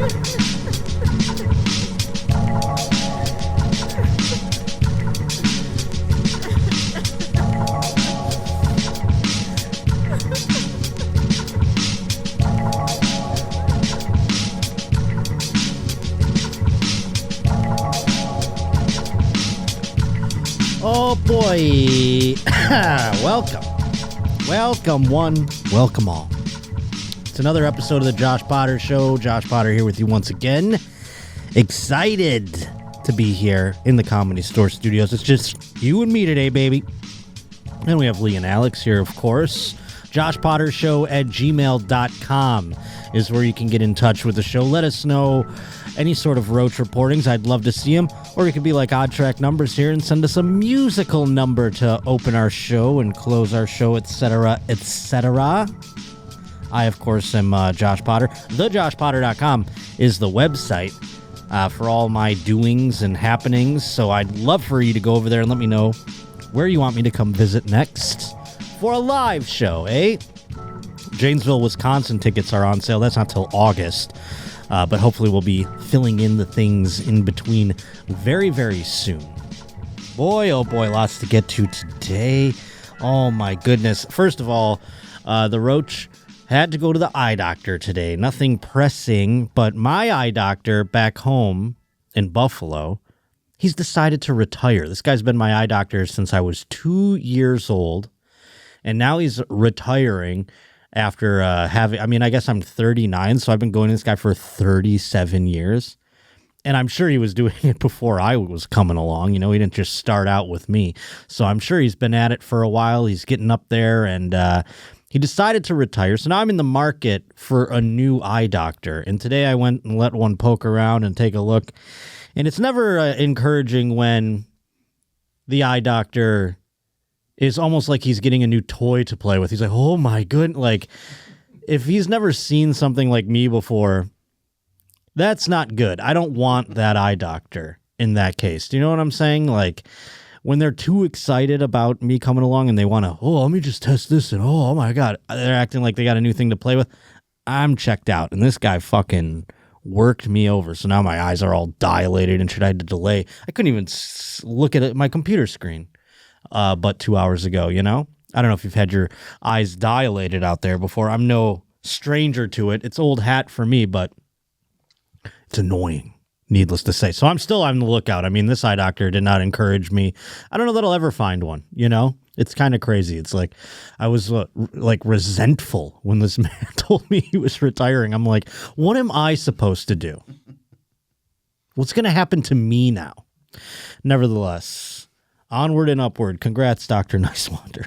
Oh boy. Welcome one, welcome all. It's another episode of the Josh Potter Show. Josh Potter here with you once again. Excited to be here in the Comedy Store Studios. It's just you and me today, baby. And we have Lee and Alex here, of course. JoshPotterShow@gmail.com is where you can get in touch with the show. Let us know any sort of Roach reportings. I'd love to see them. Or you could be like Odd Track Numbers here and send us a musical number to open our show and close our show, etc., etc. I, of course, am Josh Potter. TheJoshPotter.com is the website for all my doings and happenings. So I'd love for you to go over there and let me know where you want me to come visit next for a live show, eh? Janesville, Wisconsin tickets are on sale. That's not till August. But hopefully we'll be filling in the things in between very, very soon. Boy, oh boy, lots to get to today. Oh my goodness. First of all, the Roach had to go to the eye doctor today. Nothing pressing, but my eye doctor back home in Buffalo, he's decided to retire. This guy's been my eye doctor since I was 2 years old, and now he's retiring. After I guess I'm 39, so I've been going to this guy for 37 years. And I'm sure he was doing it before I was coming along. You know, he didn't just start out with me. So I'm sure he's been at it for a while. He's getting up there, and he decided to retire. So now I'm in the market for a new eye doctor. And today I went and let one poke around and take a look. And it's never encouraging when the eye doctor is almost like he's getting a new toy to play with. He's like, oh my goodness. Like, if he's never seen something like me before, that's not good. I don't want that eye doctor in that case. Do you know what I'm saying? Like, when they're too excited about me coming along and they want to, let me just test this, and oh my God, they're acting like they got a new thing to play with. I'm checked out. And this guy fucking worked me over. So now my eyes are all dilated and shit. I had to delay. I couldn't even look at my computer screen. But 2 hours ago, you know? I don't know if you've had your eyes dilated out there before. I'm no stranger to it. It's old hat for me, but it's annoying, needless to say. So I'm still on the lookout. I mean, this eye doctor did not encourage me. I don't know that I'll ever find one, you know? It's kind of crazy. It's like I was resentful when this man told me he was retiring. I'm like, what am I supposed to do? What's going to happen to me now? Nevertheless, onward and upward. Congrats, Dr. Nicewander.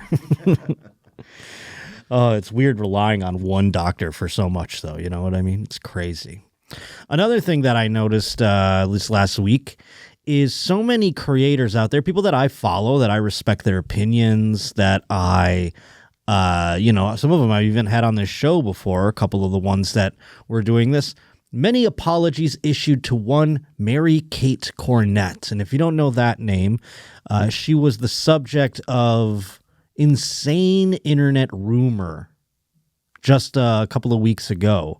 Oh, it's weird relying on one doctor for so much, though. You know what I mean? It's crazy. Another thing that I noticed this last week is so many creators out there, people that I follow, that I respect their opinions, that I, some of them I've even had on this show before, a couple of the ones that were doing this. Many apologies issued to one Mary-Kate Cornett. And if you don't know that name, she was the subject of insane internet rumor just a couple of weeks ago.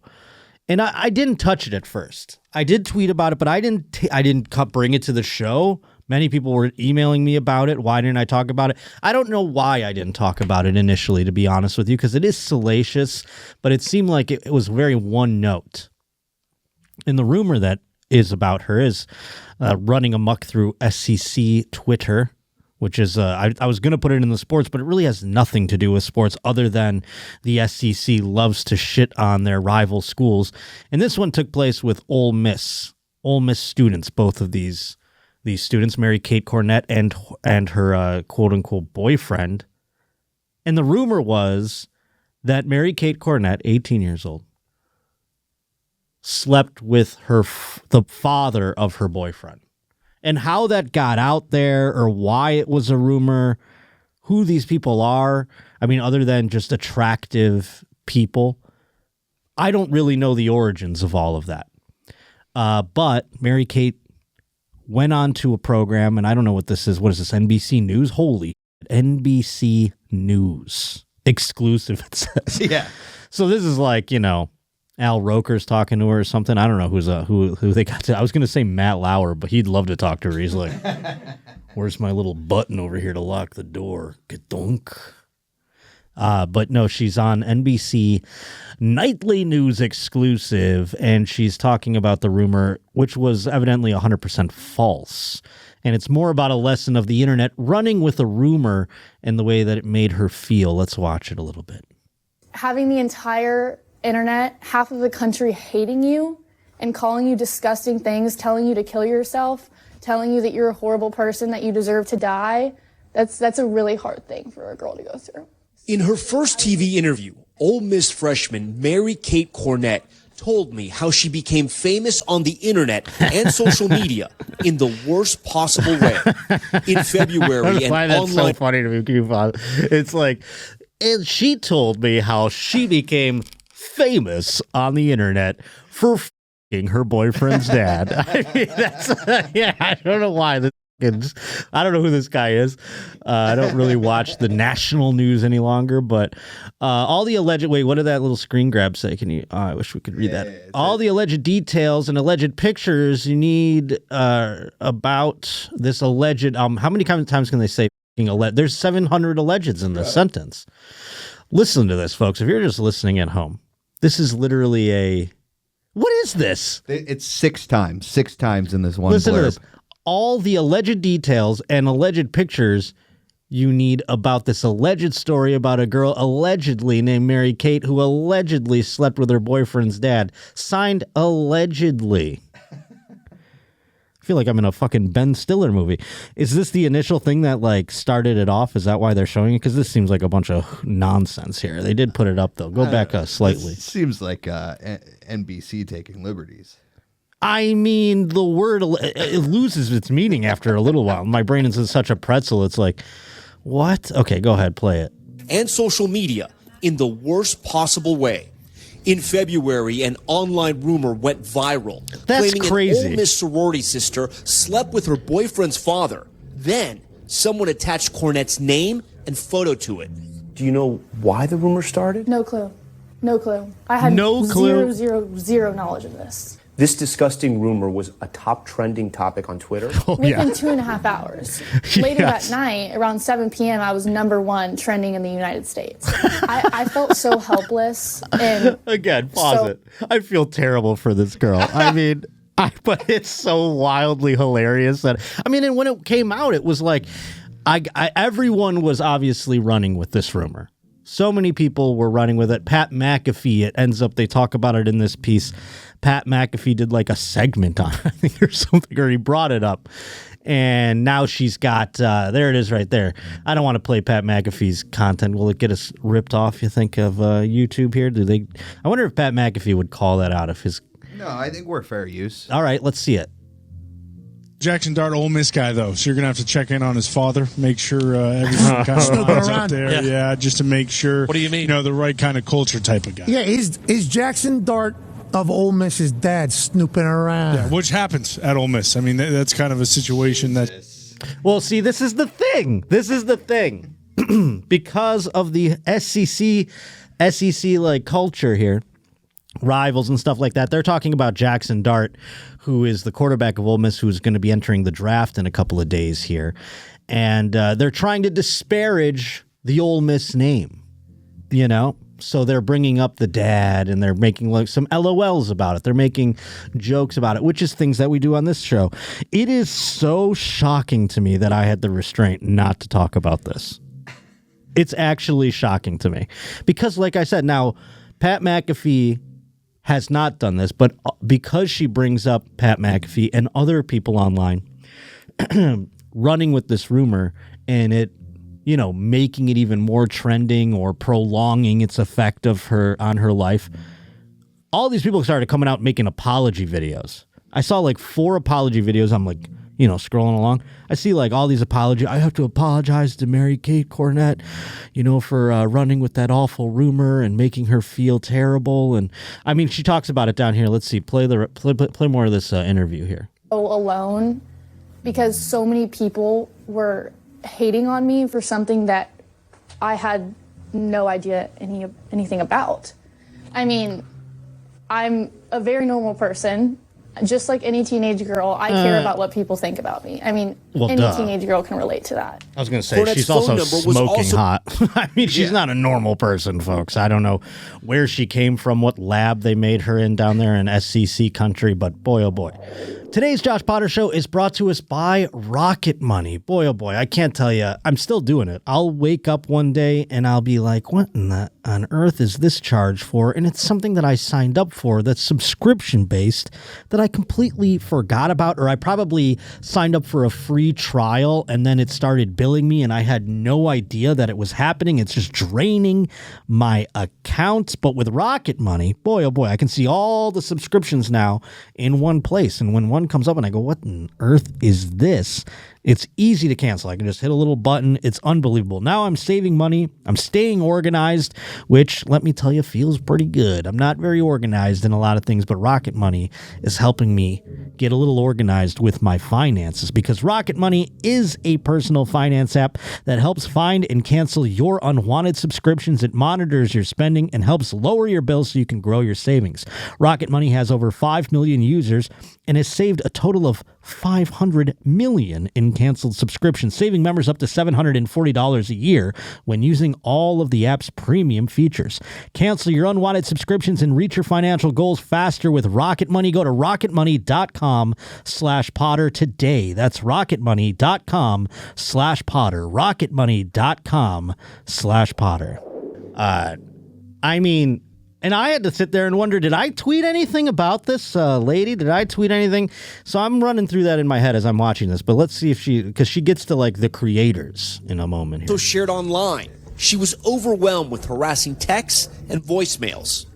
And I didn't touch it at first. I did tweet about it, but I didn't bring it to the show. Many people were emailing me about it. Why didn't I talk about it? I don't know why I didn't talk about it initially, to be honest with you, because it is salacious, but it seemed like it was very one note. And the rumor that is about her is running amok through SEC Twitter, which is, I was going to put it in the sports, but it really has nothing to do with sports other than the SEC loves to shit on their rival schools. And this one took place with Ole Miss students, both of these students, Mary-Kate Cornett and her quote-unquote boyfriend. And the rumor was that Mary-Kate Cornett, 18 years old, slept with the father of her boyfriend. And how that got out there, or why it was a rumor, who these people are, I mean, other than just attractive people, I don't really know the origins of all of that. But Mary-Kate went on to a program, and I don't know what this is. What is this, NBC News? Holy, NBC News. Exclusive, it says. Yeah. So this is like, Al Roker's talking to her or something. I don't know who they got to. I was going to say Matt Lauer, but he'd love to talk to her. He's like, where's my little button over here to lock the door? Gadunk. But no, she's on NBC Nightly News exclusive, and she's talking about the rumor, which was evidently 100% false. And it's more about a lesson of the internet running with a rumor and the way that it made her feel. Let's watch it a little bit. Having the entire internet, half of the country hating you and calling you disgusting things, telling you to kill yourself, telling you that you're a horrible person, that you deserve to die, that's a really hard thing for a girl to go through. In her first TV interview, Ole Miss freshman Mary Kate Cornett told me how she became famous on the internet and social media in the worst possible way. In February, and that's so funny to me. It's like, and she told me how she became famous on the internet for f***ing her boyfriend's dad. I mean, that's yeah. I don't know why this. I don't know who this guy is. I don't really watch the national news any longer, but all the alleged, wait, what did that little screen grab say? Can you, I wish we could read that. Yeah, all the alleged details and alleged pictures you need about this alleged, how many times can they say there's 700 allegeds in this sentence. Listen to this, folks. If you're just listening at home, this is literally what is this? It's six times in this one Listen blurb. to this. All the alleged details and alleged pictures you need about this alleged story about a girl allegedly named Mary Kate who allegedly slept with her boyfriend's dad. Signed allegedly. I feel like I'm in a fucking Ben Stiller movie. Is this the initial thing that like started it off? Is that why they're showing it? Because this seems like a bunch of nonsense here. They did put it up though. Go back slightly. It seems like NBC taking liberties. I mean, the word, it loses its meaning after a little while. My brain is in such a pretzel. It's like, what? Okay, go ahead, play it. And social media in the worst possible way. In February, an online rumor went viral. That's claiming crazy. An Ole Miss sorority sister slept with her boyfriend's father. Then, someone attached Cornett's name and photo to it. Do you know why the rumor started? No clue. No clue. I had zero knowledge of this. This disgusting rumor was a top trending topic on Twitter. Within 2.5 hours. Later that night, around 7 p.m., I was #1 trending in the United States. I felt so helpless. And again, pause it. I feel terrible for this girl. I mean, but it's so wildly hilarious that, I mean, and when it came out, it was like, everyone was obviously running with this rumor. So many people were running with it. Pat McAfee, it ends up, they talk about it in this piece. Pat McAfee did like a segment on it, I think, or something, or he brought it up. And now she's got, there it is right there. I don't want to play Pat McAfee's content. Will it get us ripped off, you think, of YouTube here? I wonder if Pat McAfee would call that out of his. No, I think we're fair use. All right, let's see it. Jackson Dart, Ole Miss guy, though, so you're going to have to check in on his father, make sure everything kind of lines up there. Yeah, just to make sure. What do you mean? You know, the right kind of culture type of guy. Yeah, is Jackson Dart of Ole Miss's dad snooping around? Yeah, which happens at Ole Miss. I mean, that's kind of a situation that. Well, see, this is the thing. Because of the SEC like culture here, rivals and stuff like that, they're talking about Jackson Dart, who is the quarterback of Ole Miss, who's going to be entering the draft in a couple of days here. And they're trying to disparage the Ole Miss name, you know? So they're bringing up the dad and they're making like some LOLs about it. They're making jokes about it, which is things that we do on this show. It is so shocking to me that I had the restraint not to talk about this. It's actually shocking to me because, like I said, now Pat McAfee has not done this, but because she brings up Pat McAfee and other people online running with this rumor and it, you know, making it even more trending or prolonging its effect of her on her life, all these people started coming out making apology videos. I saw like 4 apology videos. I'm like, you know, scrolling along. I see like all these apologies. I have to apologize to Mary Kate Cornett, you know, for running with that awful rumor and making her feel terrible. And I mean, she talks about it down here. Let's see. Play more of this interview here. Alone, because so many people were hating on me for something that I had no idea anything about. I mean, I'm a very normal person. Just like any teenage girl, I care about what people think about me. I mean, any teenage girl can relate to that. I was going to say, Cornette's she's also phone number was smoking hot. I mean, she's not a normal person, folks. I don't know where she came from, what lab they made her in down there in SCC country, but boy, oh boy. Today's Josh Potter Show is brought to us by Rocket Money. Boy, oh boy, I can't tell you. I'm still doing it. I'll wake up one day and I'll be like, what on earth is this charge for? And it's something that I signed up for that's subscription-based that I completely forgot about, or I probably signed up for a free trial and then it started billing me and I had no idea that it was happening. It's just draining my accounts. But with Rocket Money, boy, oh boy, I can see all the subscriptions now in one place. And when one comes up and I go, what on earth is this? It's easy to cancel. I can just hit a little button. It's unbelievable. Now I'm saving money. I'm staying organized, which, let me tell you, feels pretty good. I'm not very organized in a lot of things, but Rocket Money is helping me get a little organized with my finances, because Rocket Money is a personal finance app that helps find and cancel your unwanted subscriptions. It monitors your spending and helps lower your bills so you can grow your savings. Rocket Money has over 5 million users and has saved a total of $500 million in canceled subscriptions, saving members up to $740 a year when using all of the app's premium features. Cancel your unwanted subscriptions and reach your financial goals faster with Rocket Money. Go to rocketmoney.com/Potter today. That's rocketmoney.com/Potter. rocketmoney.com/Potter. I mean, and I had to sit there and wonder, did I tweet anything about this lady? Did I tweet anything? So I'm running through that in my head as I'm watching this. But let's see if because she gets to like the creators in a moment here. So shared online. She was overwhelmed with harassing texts and voicemails.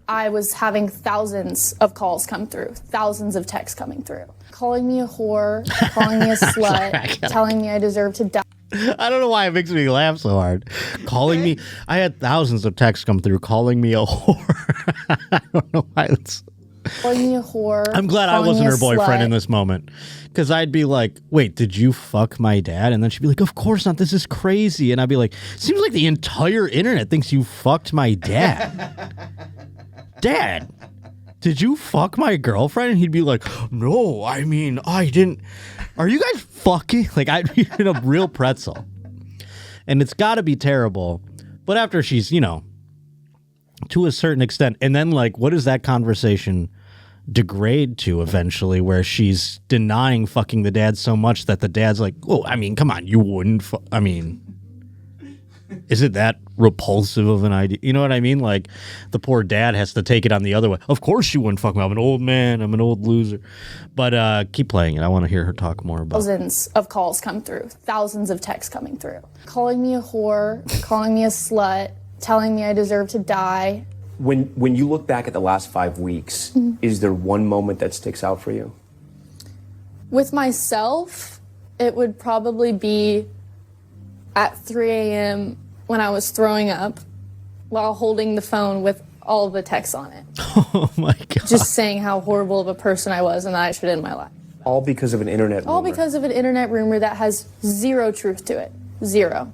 I was having thousands of calls come through, thousands of texts coming through, calling me a whore, calling me a slut, telling me I deserve to die. I don't know why it makes me laugh so hard. Calling me, I had thousands of texts come through calling me a whore. I don't know why it's. Calling me a whore. I'm glad I wasn't her boyfriend in this moment, because I'd be like, wait, did you fuck my dad? And then she'd be like, of course not. This is crazy. And I'd be like, seems like the entire internet thinks you fucked my dad. Dad, did you fuck my girlfriend? And he'd be like, no, I mean, I didn't. Are you guys fucking? Like, I'd be in a real pretzel. And it's got to be terrible. But after she's, to a certain extent. And then, like, what does that conversation degrade to eventually, where she's denying fucking the dad so much that the dad's like, oh, I mean, come on, you wouldn't. Is it that repulsive of an idea? You know what I mean? Like, the poor dad has to take it on the other way. Of course you wouldn't fuck me. I'm an old man. I'm an old loser. But keep playing it. I want to hear her talk more about it. Thousands of calls come through. Thousands of texts coming through. Calling me a whore, calling me a slut, telling me I deserve to die. When you look back at the last 5 weeks, is there one moment that sticks out for you? With myself, it would probably be at 3 a.m. when I was throwing up while holding the phone with all of the texts on it. Oh, my God. Just saying how horrible of a person I was and that I should end my life. All because of an internet rumor. All because of an internet rumor that has zero truth to it. Zero.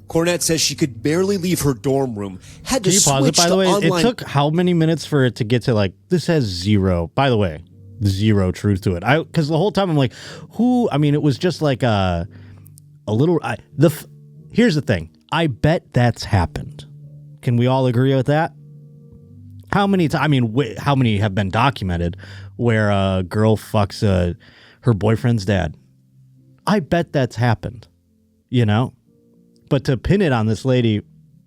Cornette says she could barely leave her dorm room. Had to Can you pause switch it, by to the way? online. It took how many minutes for it to get to, like, this has zero, by the way, zero truth to it. Because the whole time I'm like, it was just like a little, here's the thing. I bet that's happened. Can we all agree with that? How many how many have been documented where a girl fucks her boyfriend's dad? I bet that's happened, But to pin it on this lady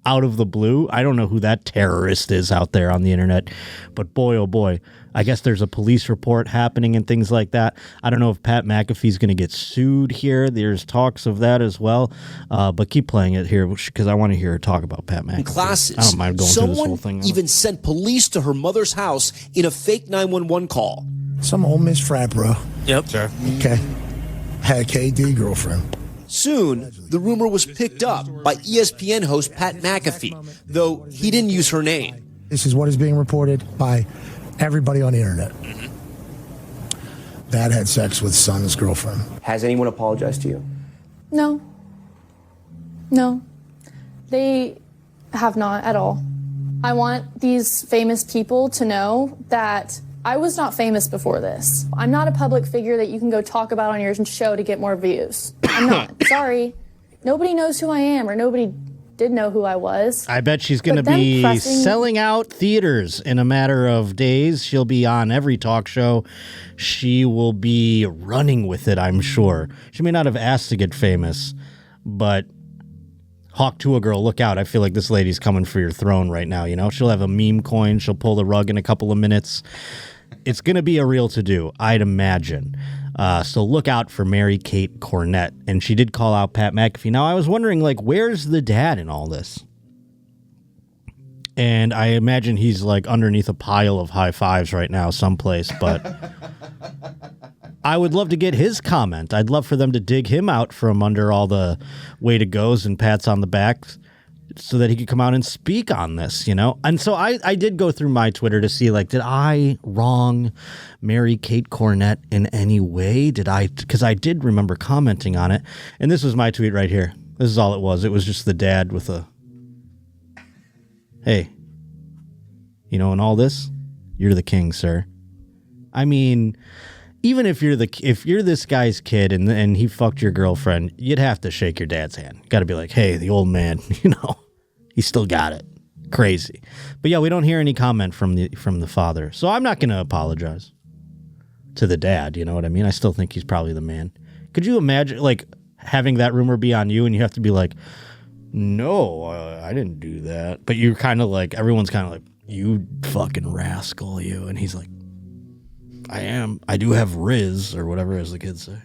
out of the blue, I don't know who that terrorist is out there on the internet. But boy, oh boy, I guess there's a police report happening and things like that. I don't know if Pat McAfee's going to get sued here. There's talks of that as well. But keep playing it here because I want to hear her talk about Pat McAfee. Classes. I don't mind going through this whole thing. Someone even sent police to her mother's house in a fake 911 call. Some Ole Miss frat bro. Yep. Sure. Okay. Had a KD girlfriend. Soon, the rumor was picked up by ESPN host Pat McAfee, though he didn't use her name. This is what is being reported by everybody on the internet. Dad had sex with son's girlfriend. Has anyone apologized to you? No. They have not at all. I want these famous people to know that I was not famous before this. I'm not a public figure that you can go talk about on your show to get more views. I'm not. Sorry. Nobody knows who I am, or nobody did know who I was. I bet she's going to be selling out theaters in a matter of days. She'll be on every talk show. She will be running with it, I'm sure. She may not have asked to get famous, but Hawk to a girl, look out. I feel like this lady's coming for your throne right now, you know? She'll have a meme coin. She'll pull the rug in a couple of minutes. It's going to be a real to-do, I'd imagine. So look out for Mary Kate Cornett. And she did call out Pat McAfee. Now, I was wondering, like, where's the dad in all this? And I imagine he's, like, underneath a pile of high fives right now someplace. But I would love to get his comment. I'd love for them to dig him out from under all the way to goes and pats on the back so that he could come out and speak on this, you know? And so I did go through my Twitter to see, like, did I wrong Mary Kate Cornett in any way? Because I did remember commenting on it. And this was my tweet right here. This is all it was. It was just the dad with a, hey, you know, in all this, you're the king, sir. I mean, even if you're this guy's kid and he fucked your girlfriend, you'd have to shake your dad's hand. Got to be like, hey, the old man, you know, he still got it. Crazy. But yeah, we don't hear any comment from the father. So I'm not going to apologize to the dad. You know what I mean? I still think he's probably the man. Could you imagine, like, having that rumor be on you and you have to be like, no, I didn't do that. But you're kind of like, everyone's kind of like, you fucking rascal, you. And he's like, I do have Riz, or whatever, as the kids say.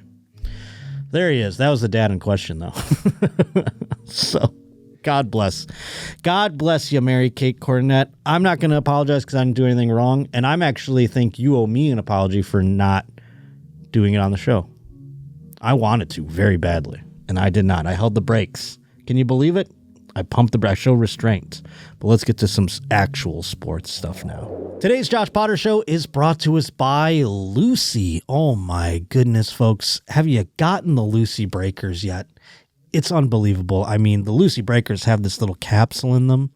There he is. That was the dad in question, though. So, God bless. God bless you, Mary Kate Cornett. I'm not going to apologize because I didn't do anything wrong, and I'm actually think you owe me an apology for not doing it on the show. I wanted to very badly, and I did not. I held the brakes. Can you believe it? I pumped the brakes. I show restraint. But let's get to some actual sports stuff now. Today's Josh Potter Show is brought to us by Lucy. Oh my goodness, folks. Have you gotten the Lucy Breakers yet? It's unbelievable. I mean, the Lucy Breakers have this little capsule in them,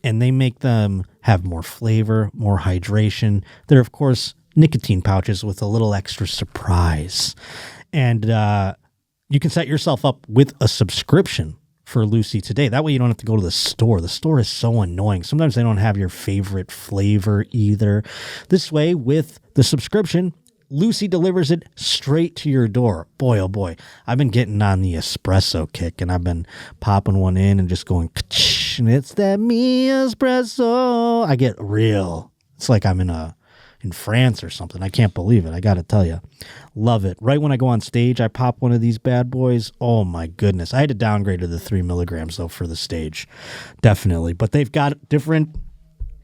and they make them have more flavor, more hydration. They're, of course, nicotine pouches with a little extra surprise. And you can set yourself up with a subscription for Lucy today. That way you don't have to go to the store. The store is so annoying. Sometimes they don't have your favorite flavor either. This way, with the subscription, Lucy delivers it straight to your door. Boy, oh boy. I've been getting on the espresso kick, and I've been popping one in and just going, and it's that me espresso. I get real. It's like I'm in France or something. I can't believe it. I got to tell you. Love it. Right when I go on stage, I pop one of these bad boys. Oh my goodness. I had to downgrade to the 3 milligrams though for the stage. Definitely. But they've got different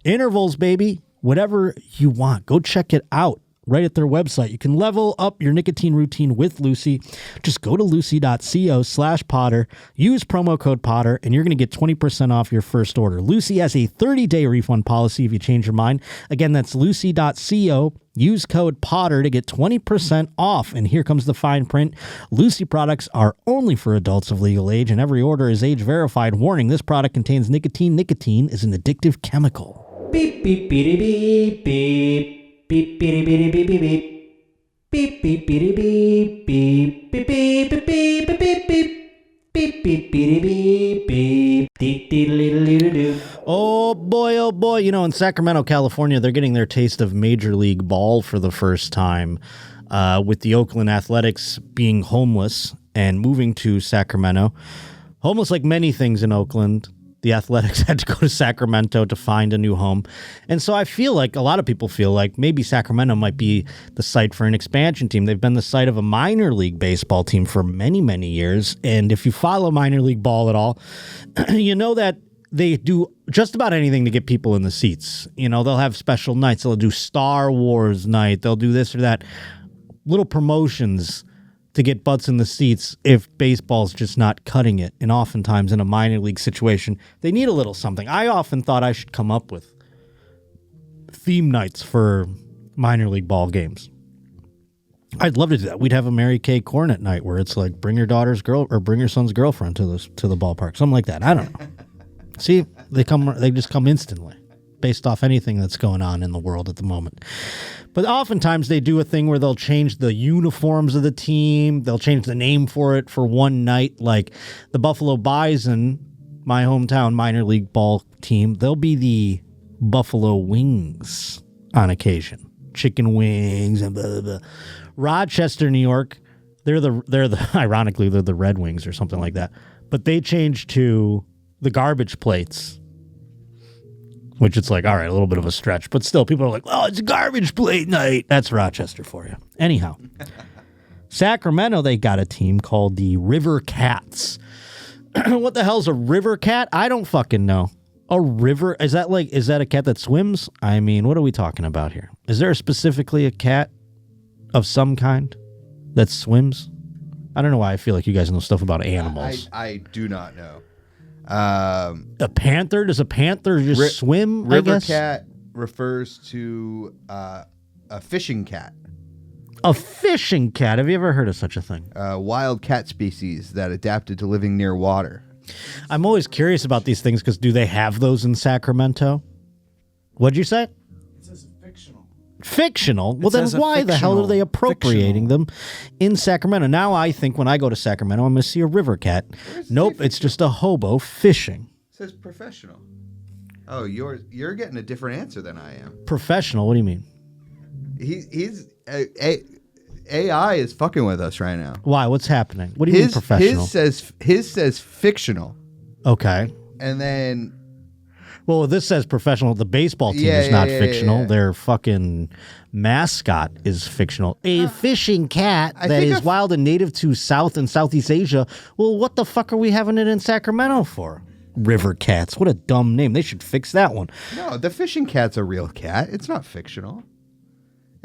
intervals, baby. Whatever you want. Go check it out. Right at their website. You can level up your nicotine routine with Lucy. Just go to lucy.co/Potter, use promo code Potter, and you're going to get 20% off your first order. Lucy has a 30-day refund policy if you change your mind. Again, that's lucy.co. Use code Potter to get 20% off. And here comes the fine print. Lucy products are only for adults of legal age, and every order is age verified. Warning, this product contains nicotine. Nicotine is an addictive chemical. Beep, beep, beep, beep, beep. Beep, beep, beep, beep, beep, beep. Beep, beep, beep, beep, beep. Beep, beep, beep, beep, beep, beep, beep. Beep, beep, beep, beep, beep. Oh boy. You know, in Sacramento, California, they're getting their taste of Major League Ball for the first time, with the Oakland Athletics being homeless and moving to Sacramento. Homeless like many things in Oakland. The Athletics had to go to Sacramento to find a new home. And so I feel like a lot of people feel like maybe Sacramento might be the site for an expansion team. They've been the site of a minor league baseball team for many, many years. And if you follow minor league ball at all, you know that they do just about anything to get people in the seats. You know, they'll have special nights. They'll do Star Wars night. They'll do this or that. Little promotions to get butts in the seats if baseball's just not cutting it. And oftentimes in a minor league situation, they need a little something. I often thought I should come up with theme nights for minor league ball games. I'd love to do that. We'd have a Mary Kay Cornett night where it's like bring your daughter's girl or bring your son's girlfriend to the ballpark. Something like that. I don't know. See, they just come instantly based off anything that's going on in the world at the moment. But oftentimes they do a thing where they'll change the uniforms of the team. They'll change the name for it for one night. Like the Buffalo Bison, my hometown minor league ball team, they'll be the Buffalo Wings on occasion. Chicken wings and blah, blah, blah. Rochester, New York, they're the ironically, they're the Red Wings or something like that. But they changed to the Garbage Plates, which it's like, all right, a little bit of a stretch, but still people are like, oh, it's garbage plate night. That's Rochester for you. Anyhow, Sacramento, they got a team called the River Cats. What the hell's a river cat? I don't fucking know. A river? Is that a cat that swims? I mean, what are we talking about here? Is there specifically a cat of some kind that swims? I don't know why I feel like you guys know stuff about animals. I do not know. A panther? Does a panther just swim? River cat refers to a fishing cat. A fishing cat? Have you ever heard of such a thing? Wild cat species that adapted to living near water. I'm always curious about these things because do they have those in Sacramento? What'd you say? It says fictional. Fictional? Well, then why the hell are they appropriating them in Sacramento? Now I think when I go to Sacramento, I'm going to see a river cat. Nope, it's just a hobo fishing. It says professional. Oh, you're getting a different answer than I am. Professional? What do you mean? AI is fucking with us right now. Why? What's happening? What do you mean professional? His says fictional. Okay. And then... Well, this says professional. The baseball team is not fictional. Yeah. Their fucking mascot is fictional. A fishing cat that is wild and native to South and Southeast Asia. Well, what the fuck are we having it in Sacramento for? River cats. What a dumb name. They should fix that one. No, the fishing cat's a real cat. It's not fictional.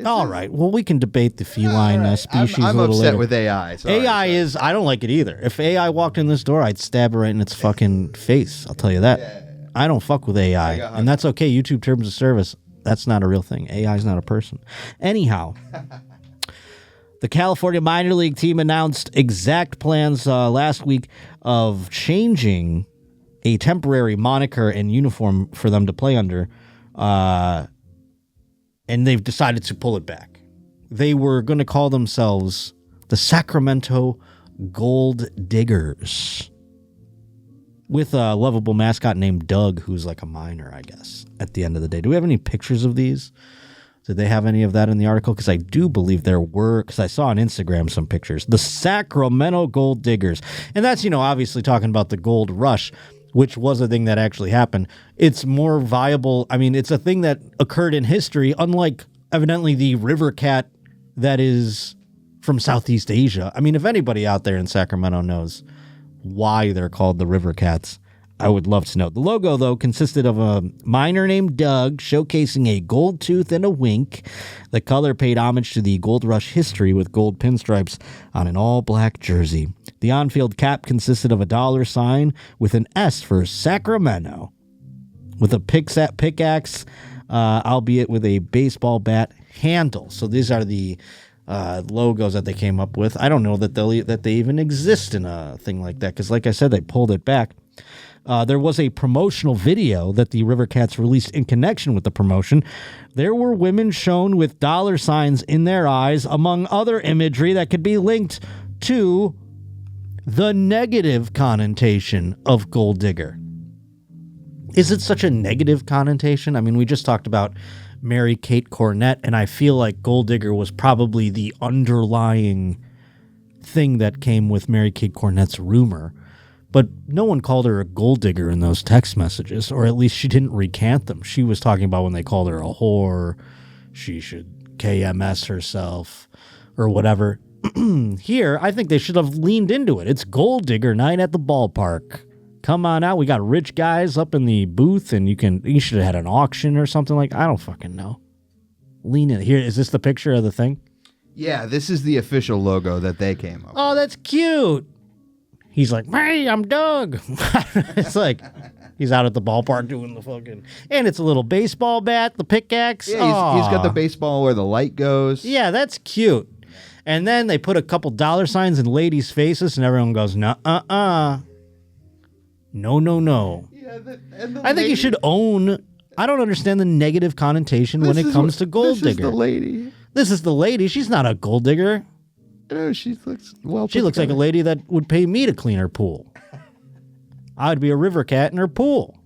All right. Well, we can debate the feline species I'm a little upset later. with AI. AI is, I don't like it either. If AI walked in this door, I'd stab her right in its fucking face. I'll tell you that. I don't fuck with AI. And that's okay. YouTube terms of service. That's not a real thing. AI is not a person. Anyhow, the California minor league team announced exact plans last week of changing a temporary moniker and uniform for them to play under. And they've decided to pull it back. They were going to call themselves the Sacramento Gold Diggers, with a lovable mascot named Doug, who's like a miner, I guess, at the end of the day. Do we have any pictures of these? Did they have any of that in the article? Because I do believe there were, because I saw on Instagram some pictures. The Sacramento Gold Diggers. And that's, obviously talking about the gold rush, which was a thing that actually happened. It's more viable. I mean, it's a thing that occurred in history, unlike evidently the river cat that is from Southeast Asia. I mean, if anybody out there in Sacramento knows why they're called the River Cats, I would love to know. The logo, though, consisted of a miner named Doug showcasing a gold tooth and a wink. The color paid homage to the Gold Rush history with gold pinstripes on an all-black jersey. The on-field cap consisted of a dollar sign with an S for Sacramento, with a pickaxe, albeit with a baseball bat handle. So these are the logos that they came up with. I don't know that they even exist in a thing like that, because like I said, they pulled it back. There was a promotional video that the River Cats released in connection with the promotion. There were women shown with dollar signs in their eyes, among other imagery that could be linked to the negative connotation of gold digger. Is it such a negative connotation? I mean, we just talked about Mary Kate Cornett, and I feel like gold digger was probably the underlying thing that came with Mary Kate Cornett's rumor. But no one called her a gold digger in those text messages, or at least she didn't recant them. She was talking about when they called her a whore, she should KMS herself, or whatever. Here, I think they should have leaned into it. It's gold digger night at the ballpark. Come on out. We got rich guys up in the booth, and you should have had an auction or something like. I don't fucking know. Lean in. Here, is this the picture of the thing? Yeah, this is the official logo that they came up with. Oh, that's cute. He's like, hey, I'm Doug. It's like he's out at the ballpark doing the fucking, and it's a little baseball bat, the pickaxe. Yeah, he's got the baseball where the light goes. Yeah, that's cute. And then they put a couple dollar signs in ladies' faces, and everyone goes, no. Yeah, I think you should own. I don't understand the negative connotation when it comes to gold digger. This is the lady. This is the lady. She's not a gold digger. No, she looks well. She looks like a lady that would pay me to clean her pool. I'd be a river cat in her pool,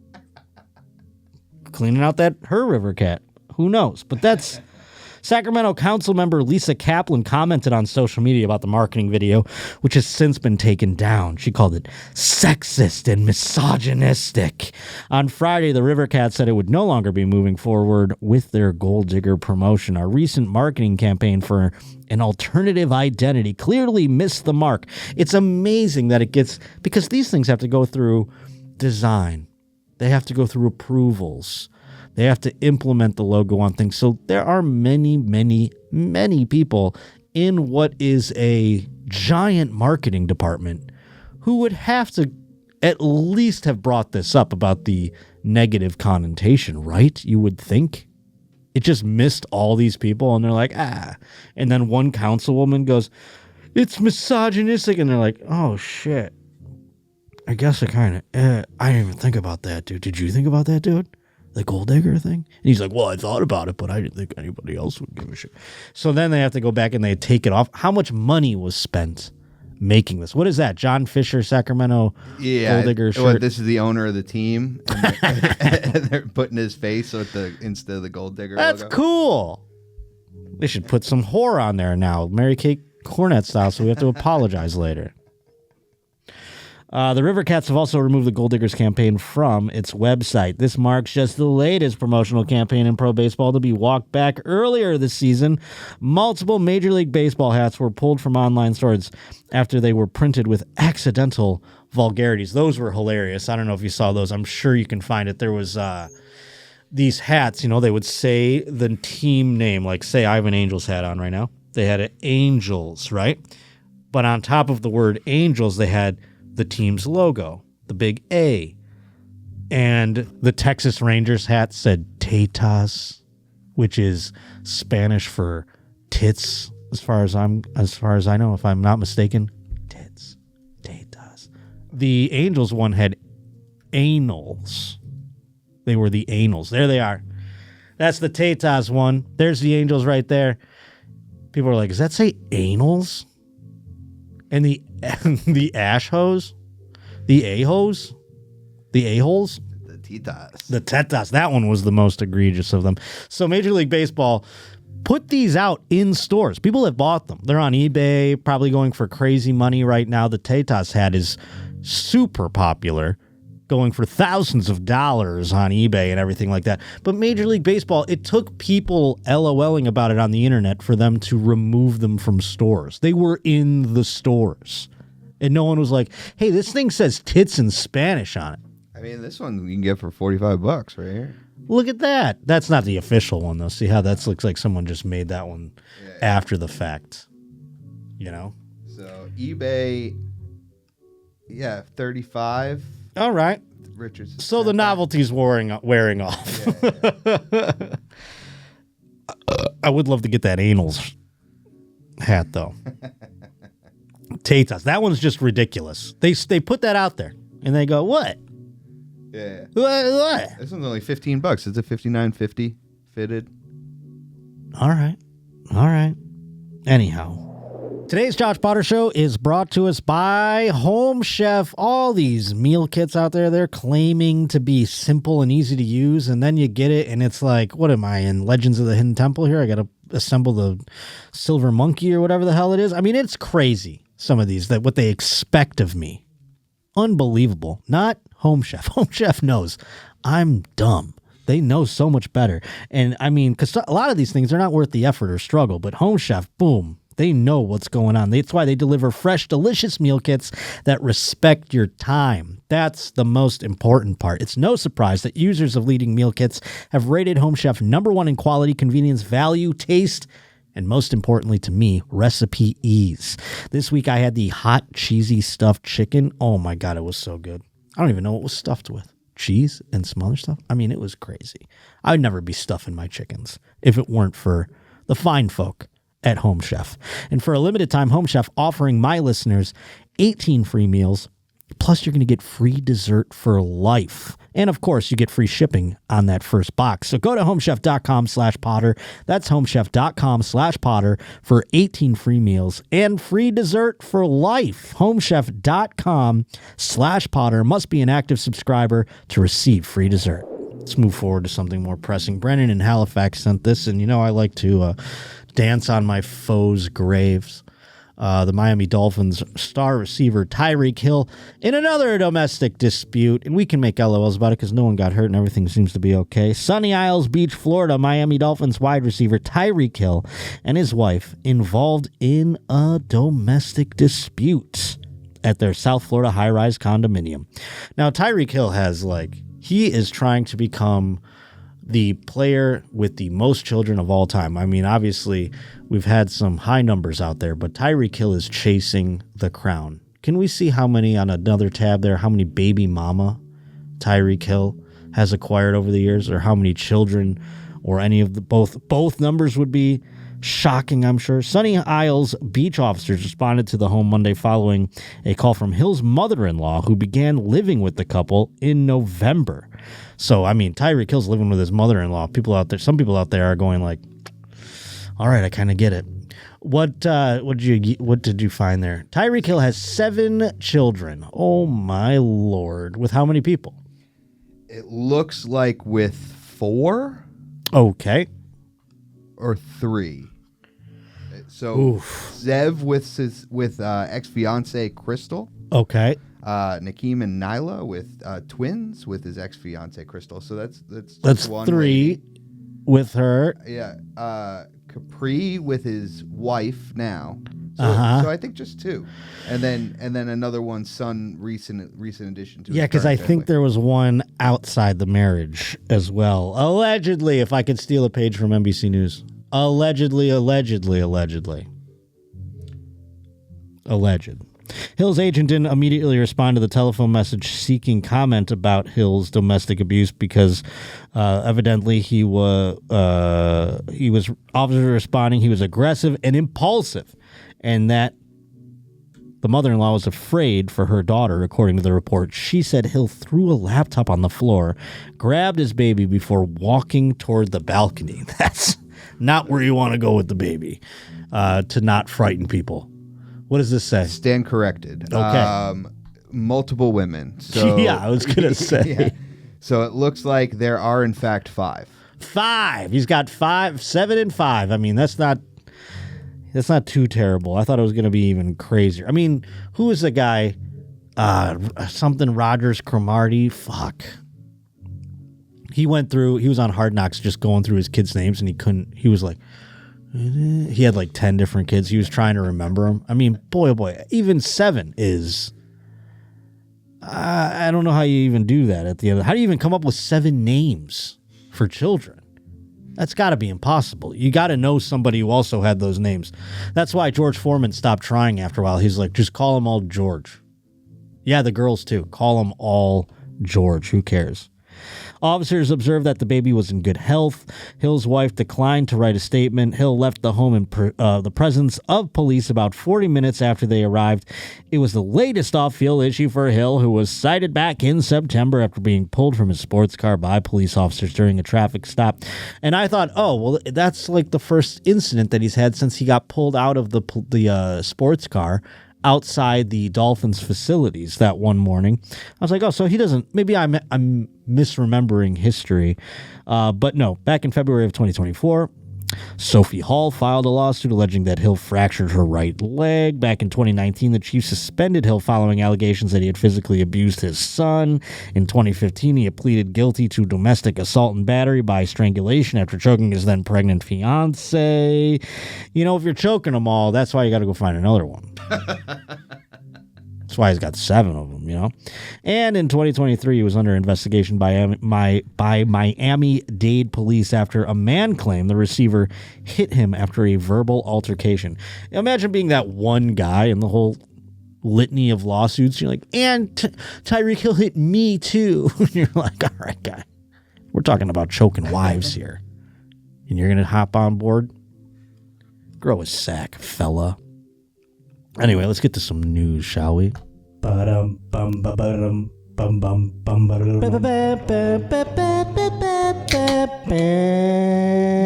cleaning out her river cat. Who knows? But that's Sacramento council member Lisa Kaplan commented on social media about the marketing video, which has since been taken down. She called it sexist and misogynistic. On Friday, the River Cat said it would no longer be moving forward with their gold digger promotion. Our recent marketing campaign for an alternative identity clearly missed the mark. It's amazing that it gets, because these things have to go through design. They have to go through approvals. They have to implement the logo on things. So there are many, many, many people in what is a giant marketing department who would have to at least have brought this up about the negative connotation, right? You would think. It just missed all these people, and they're like, ah. And then one councilwoman goes, it's misogynistic. And they're like, oh, shit. I guess I kind of, I didn't even think about that, dude. Did you think about that, dude? The gold digger thing? And he's like, well, I thought about it, but I didn't think anybody else would give a shit. So then they have to go back and they take it off. How much money was spent making this? What is that? John Fisher, Sacramento gold digger shirt? Well, this is the owner of the team. And they're putting his face instead of the gold digger That's logo. cool. They should put some whore on there now, Mary Kate Cornett style, so we have to apologize later. The River Cats have also removed the Gold Diggers campaign from its website. This marks just the latest promotional campaign in pro baseball to be walked back earlier this season. Multiple Major League Baseball hats were pulled from online stores after they were printed with accidental vulgarities. Those were hilarious. I don't know if you saw those. I'm sure you can find it. There was these hats, they would say the team name, like say I have an Angels hat on right now. They had an Angels, right? But on top of the word Angels, they had the team's logo, the big A. And the Texas Rangers hat said Tetas, which is Spanish for tits, as far as I know, if I'm not mistaken. Tits. Tetas. The Angels one had anals. They were the anals. There they are. That's the Tetas one. There's the Angels right there. People are like, does that say anals? And the ash hose, the a-hose, the a-holes, The Titas. the tetas. That one was the most egregious of them. So Major League Baseball put these out in stores. People have bought them. They're on eBay, probably going for crazy money right now. The Tetas hat is super popular, going for thousands of dollars on eBay and everything like that. But Major League Baseball, it took people LOLing about it on the internet for them to remove them from stores. They were in the stores. And no one was like, hey, this thing says tits in Spanish on it. I mean, this one you can get for $45 right here. Look at that. That's not the official one, though. See how that looks like someone just made that one after the fact. So eBay, 35. All right. Richards. So the novelty's wearing off. Yeah. I would love to get that anals hat, though. Tetas. That one's just ridiculous. They put that out there, and they go, what? Yeah. What? This one's only $15. It's a $59.50 fitted. All right. Anyhow. Today's Josh Potter Show is brought to us by Home Chef. All these meal kits out there, they're claiming to be simple and easy to use, and then you get it, and it's like, what am I, in Legends of the Hidden Temple here? I got to assemble the silver monkey or whatever the hell it is. I mean, it's crazy, some of these, that what they expect of me. Unbelievable. Not Home Chef. Home Chef knows I'm dumb. They know so much better. And I mean, because a lot of these things are not worth the effort or struggle, but Home Chef, boom. They know what's going on. That's why they deliver fresh, delicious meal kits that respect your time. That's the most important part. It's no surprise that users of leading meal kits have rated Home Chef #1 in quality, convenience, value, taste, and most importantly to me, recipe ease. This week I had the hot, cheesy stuffed chicken. Oh my God, it was so good. I don't even know what it was stuffed with. Cheese and some other stuff. I mean, it was crazy. I'd never be stuffing my chickens if it weren't for the fine folk at Home Chef. And for a limited time, Home Chef offering my listeners 18 free meals Plus, you're going to get free dessert for life. And of course, you get free shipping on that first box. So go to homechef.com/Potter. That's homechef.com/Potter for 18 free meals and free dessert for life. Homechef.com/Potter. Must be an active subscriber to receive free dessert. Let's move forward to something more pressing. Brennan in Halifax sent this, and I like to dance on my foes' graves. The Miami Dolphins star receiver Tyreek Hill in another domestic dispute, and we can make LOLs about it because no one got hurt and everything seems to be okay. Sunny Isles Beach, Florida, Miami Dolphins wide receiver Tyreek Hill and his wife involved in a domestic dispute at their South Florida high-rise condominium. Now, Tyreek Hill he is trying to become the player with the most children of all time. I mean, obviously, we've had some high numbers out there, but Tyreek Hill is chasing the crown. Can we see how many on another tab there, how many baby mama Tyreek Hill has acquired over the years, or how many children, or any of the both numbers would be shocking, I'm sure. Sunny Isles beach officers responded to the home Monday following a call from Hill's mother-in-law, who began living with the couple in November. So, I mean, Tyreek Hill's living with his mother-in-law. Some people out there are going like, all right, I kind of get it. What did you find there? Tyreek Hill has 7 children. Oh, my Lord. With how many people? It looks like with 4. Okay. Or 3. So Oof. Zev with ex-fiance Crystal. Okay. Nakeem and Nyla with twins with his ex-fiance Crystal. So that's one 3 lady. With her. Yeah. Capri with his wife now. So, so I think just 2, and then another one, son, recent addition to. Yeah, because I think there was one outside the marriage as well. Allegedly, if I could steal a page from NBC News. Allegedly. Alleged. Hill's agent didn't immediately respond to the telephone message seeking comment about Hill's domestic abuse because evidently he was officers responding. He was aggressive and impulsive, and that the mother-in-law was afraid for her daughter, according to the report. She said Hill threw a laptop on the floor, grabbed his baby before walking toward the balcony. That's not where you want to go with the baby, to not frighten people. What does this say? Stand corrected. Okay. Multiple women. So, yeah, I was going to say. Yeah. So it looks like there are, in fact, 5. 5. He's got 5, 7, and 5. I mean, that's not too terrible. I thought it was going to be even crazier. I mean, who is the guy? Something Rogers Cromartie. Fuck. He was on Hard Knocks just going through his kids' names, and he was like, he had like 10 different kids. He was trying to remember them. I mean, boy, oh boy, even 7 is, I don't know how you even do that at the end. How do you even come up with 7 names for children? That's got to be impossible. You got to know somebody who also had those names. That's why George Foreman stopped trying after a while. He's like, just call them all George. Yeah, the girls too. Call them all George. Who cares? Officers observed that the baby was in good health. Hill's wife declined to write a statement. Hill left the home in the presence of police about 40 minutes after they arrived. It was the latest off-field issue for Hill, who was cited back in September after being pulled from his sports car by police officers during a traffic stop. And I thought, oh, well, that's like the first incident that he's had since he got pulled out of the sports car outside the Dolphins facilities that one morning. I was like, oh, so he doesn't, maybe I'm misremembering history. But no, back in February of 2024, Sophie Hall filed a lawsuit alleging that Hill fractured her right leg. Back in 2019, the chief suspended Hill following allegations that he had physically abused his son. In 2015, he had pleaded guilty to domestic assault and battery by strangulation after choking his then pregnant fiance. You know, if you're choking them all, that's why you got to go find another one. That's why he's got 7 of them, you know. And in 2023, he was under investigation by Miami-Dade police after a man claimed the receiver hit him after a verbal altercation. Imagine being that one guy in the whole litany of lawsuits. You're like, and Tyreek Hill hit me too. You're like, all right, guy, we're talking about choking wives here, and you're gonna hop on board? Grow a sack, fella. Anyway, let's get to some news, shall we? Ba-dum, bum, ba-ba-dum, bum, bum, bum, ba-da-dum.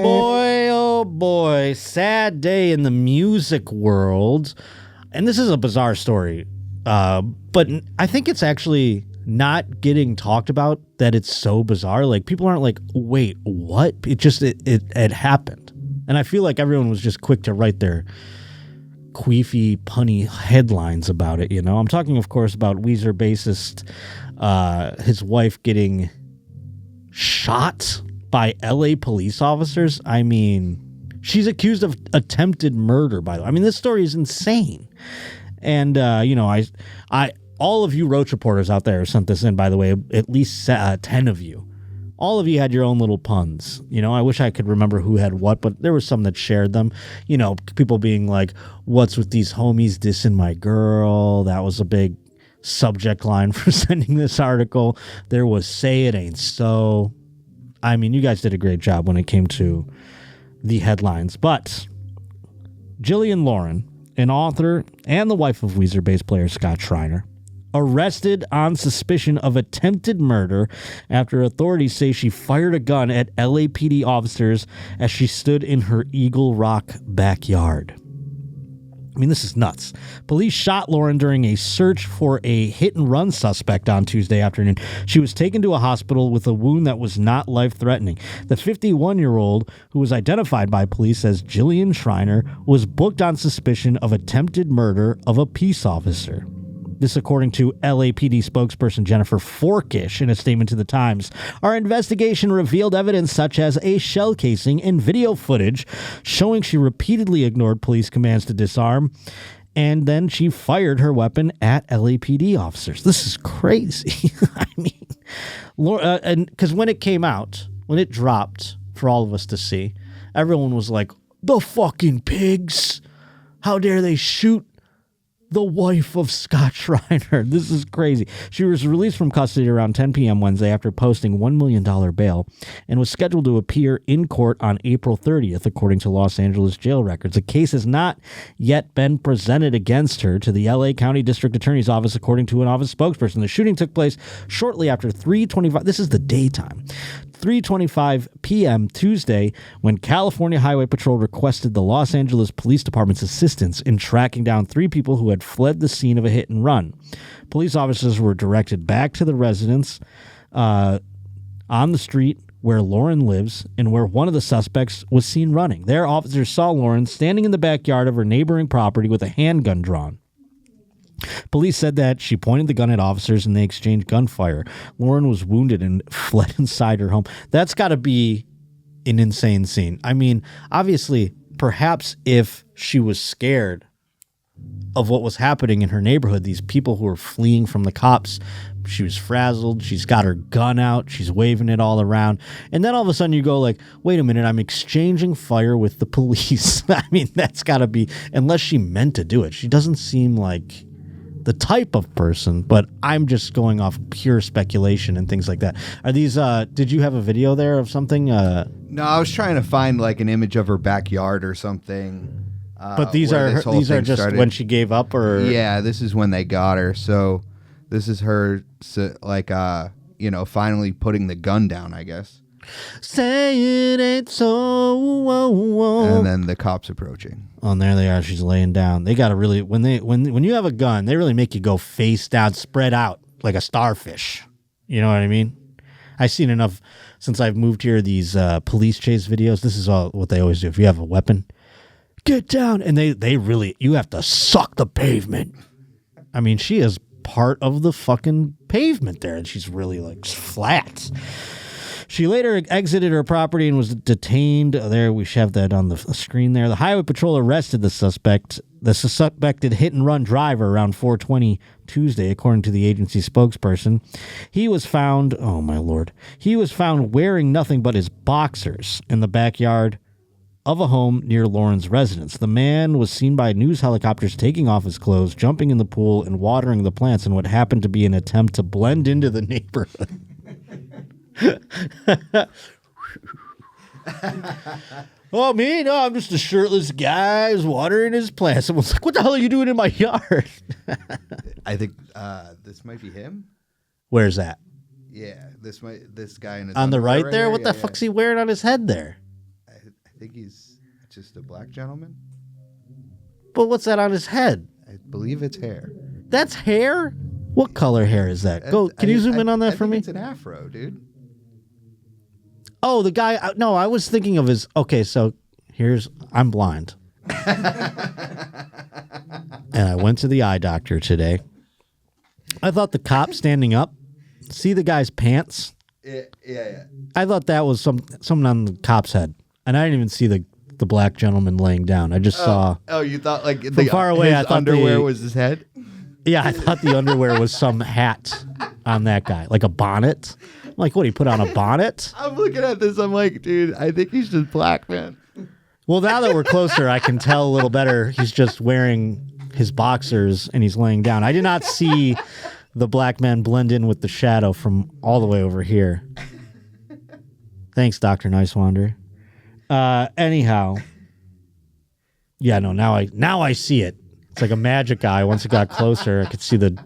Boy, oh boy, sad day in the music world. And this is a bizarre story, but I think it's actually not getting talked about that it's so bizarre. Like, people aren't like, wait, what? It happened. And I feel like everyone was just quick to write their queefy, punny headlines about it, you know? I'm talking, of course, about Weezer bassist, his wife getting shot by LA police officers. I mean, she's accused of attempted murder, by the way. I mean, this story is insane. And, you know, I all of you Roach reporters out there sent this in, by the way, at least 10 of you. All of you had your own little puns. You know, I wish I could remember who had what, but there was some that shared them. You know, people being like, what's with these homies dissing my girl? That was a big subject line for sending this article. There was say it ain't so. I mean, you guys did a great job when it came to the headlines. But Jillian Lauren, an author and the wife of Weezer bass player Scott Schreiner, arrested on suspicion of attempted murder after authorities say she fired a gun at LAPD officers as she stood in her Eagle Rock backyard. I mean, this is nuts. Police shot Lauren during a search for a hit-and-run suspect on Tuesday afternoon. She was taken to a hospital with a wound that was not life-threatening. The 51-year-old, who was identified by police as Jillian Schreiner, was booked on suspicion of attempted murder of a peace officer. This according to LAPD spokesperson Jennifer Forkish in a statement to The Times. Our investigation revealed evidence such as a shell casing and video footage showing she repeatedly ignored police commands to disarm, and then she fired her weapon at LAPD officers. This is crazy. I mean, and because when it came out, when it dropped for all of us to see, everyone was like, the fucking pigs. How dare they shoot the wife of Scott Schreiner. This is crazy. She was released from custody around 10 p.m. Wednesday after posting $1 million bail and was scheduled to appear in court on April 30th, according to Los Angeles jail records. A case has not yet been presented against her to the L.A. County District Attorney's Office, according to an office spokesperson. The shooting took place shortly after 3:25. This is the daytime. 3:25 p.m. Tuesday, when California Highway Patrol requested the Los Angeles Police Department's assistance in tracking down 3 people who had fled the scene of a hit and run. Police officers were directed back to the residence on the street where Lauren lives and where one of the suspects was seen running. There, officers saw Lauren standing in the backyard of her neighboring property with a handgun drawn. Police said that she pointed the gun at officers and they exchanged gunfire. Lauren was wounded and fled inside her home. That's got to be an insane scene. I mean, obviously, perhaps if she was scared of what was happening in her neighborhood, these people who were fleeing from the cops, she was frazzled. She's got her gun out. She's waving it all around. And then all of a sudden you go like, wait a minute, I'm exchanging fire with the police. I mean, that's got to be, unless she meant to do it. She doesn't seem like the type of person, but I'm just going off pure speculation and things like that. Are these, did you have a video there of something? No, I was trying to find like an image of her backyard or something. But these are just started. When she gave up, or? Yeah, this is when they got her. So this is her, like, finally putting the gun down, I guess. Say it ain't so. And then the cops approaching. Oh, and there they are. She's laying down. They got to really, when you have a gun, they really make you go face down, spread out like a starfish. You know what I mean? I've seen enough since I've moved here, these police chase videos. This is all what they always do. If you have a weapon, get down. And they really, you have to suck the pavement. I mean, she is part of the fucking pavement there, and she's really like flat. She later exited her property and was detained. There, we have that on the screen there. The Highway Patrol arrested the suspected hit-and-run driver around 4:20 Tuesday, according to the agency spokesperson. He was found, oh my lord, he was found wearing nothing but his boxers in the backyard of a home near Lauren's residence. The man was seen by news helicopters taking off his clothes, jumping in the pool, and watering the plants in what happened to be an attempt to blend into the neighborhood. Oh, me? No, I'm just a shirtless guy who's watering his plants. Someone's like, what the hell are you doing in my yard? I think this might be him. Where's that? Yeah, this guy in his On the right there? here? What the fuck's he wearing on his head there? I think he's just a black gentleman. But what's that on his head? I believe it's hair. That's hair? What color hair is that? Can you zoom in on that for me? It's an afro, dude. Oh, the guy. No, I was thinking of his. Okay, so I'm blind. And I went to the eye doctor today. I thought the cop standing up, see the guy's pants? Yeah. I thought that was something on the cop's head. And I didn't even see the black gentleman laying down. I just saw. Oh, you thought like from far away, I thought underwear was his head? Yeah, I thought the underwear was some hat on that guy, like a bonnet. I'm like, what, he put on a bonnet? I'm looking at this. I'm like, dude, I think he's just black, man. Well, now that we're closer, I can tell a little better. He's just wearing his boxers and he's laying down. I did not see the black man blend in with the shadow from all the way over here. Thanks, Dr. Nicewander. Anyhow. Yeah, no, now I see it. It's like a magic eye. Once it got closer, I could see the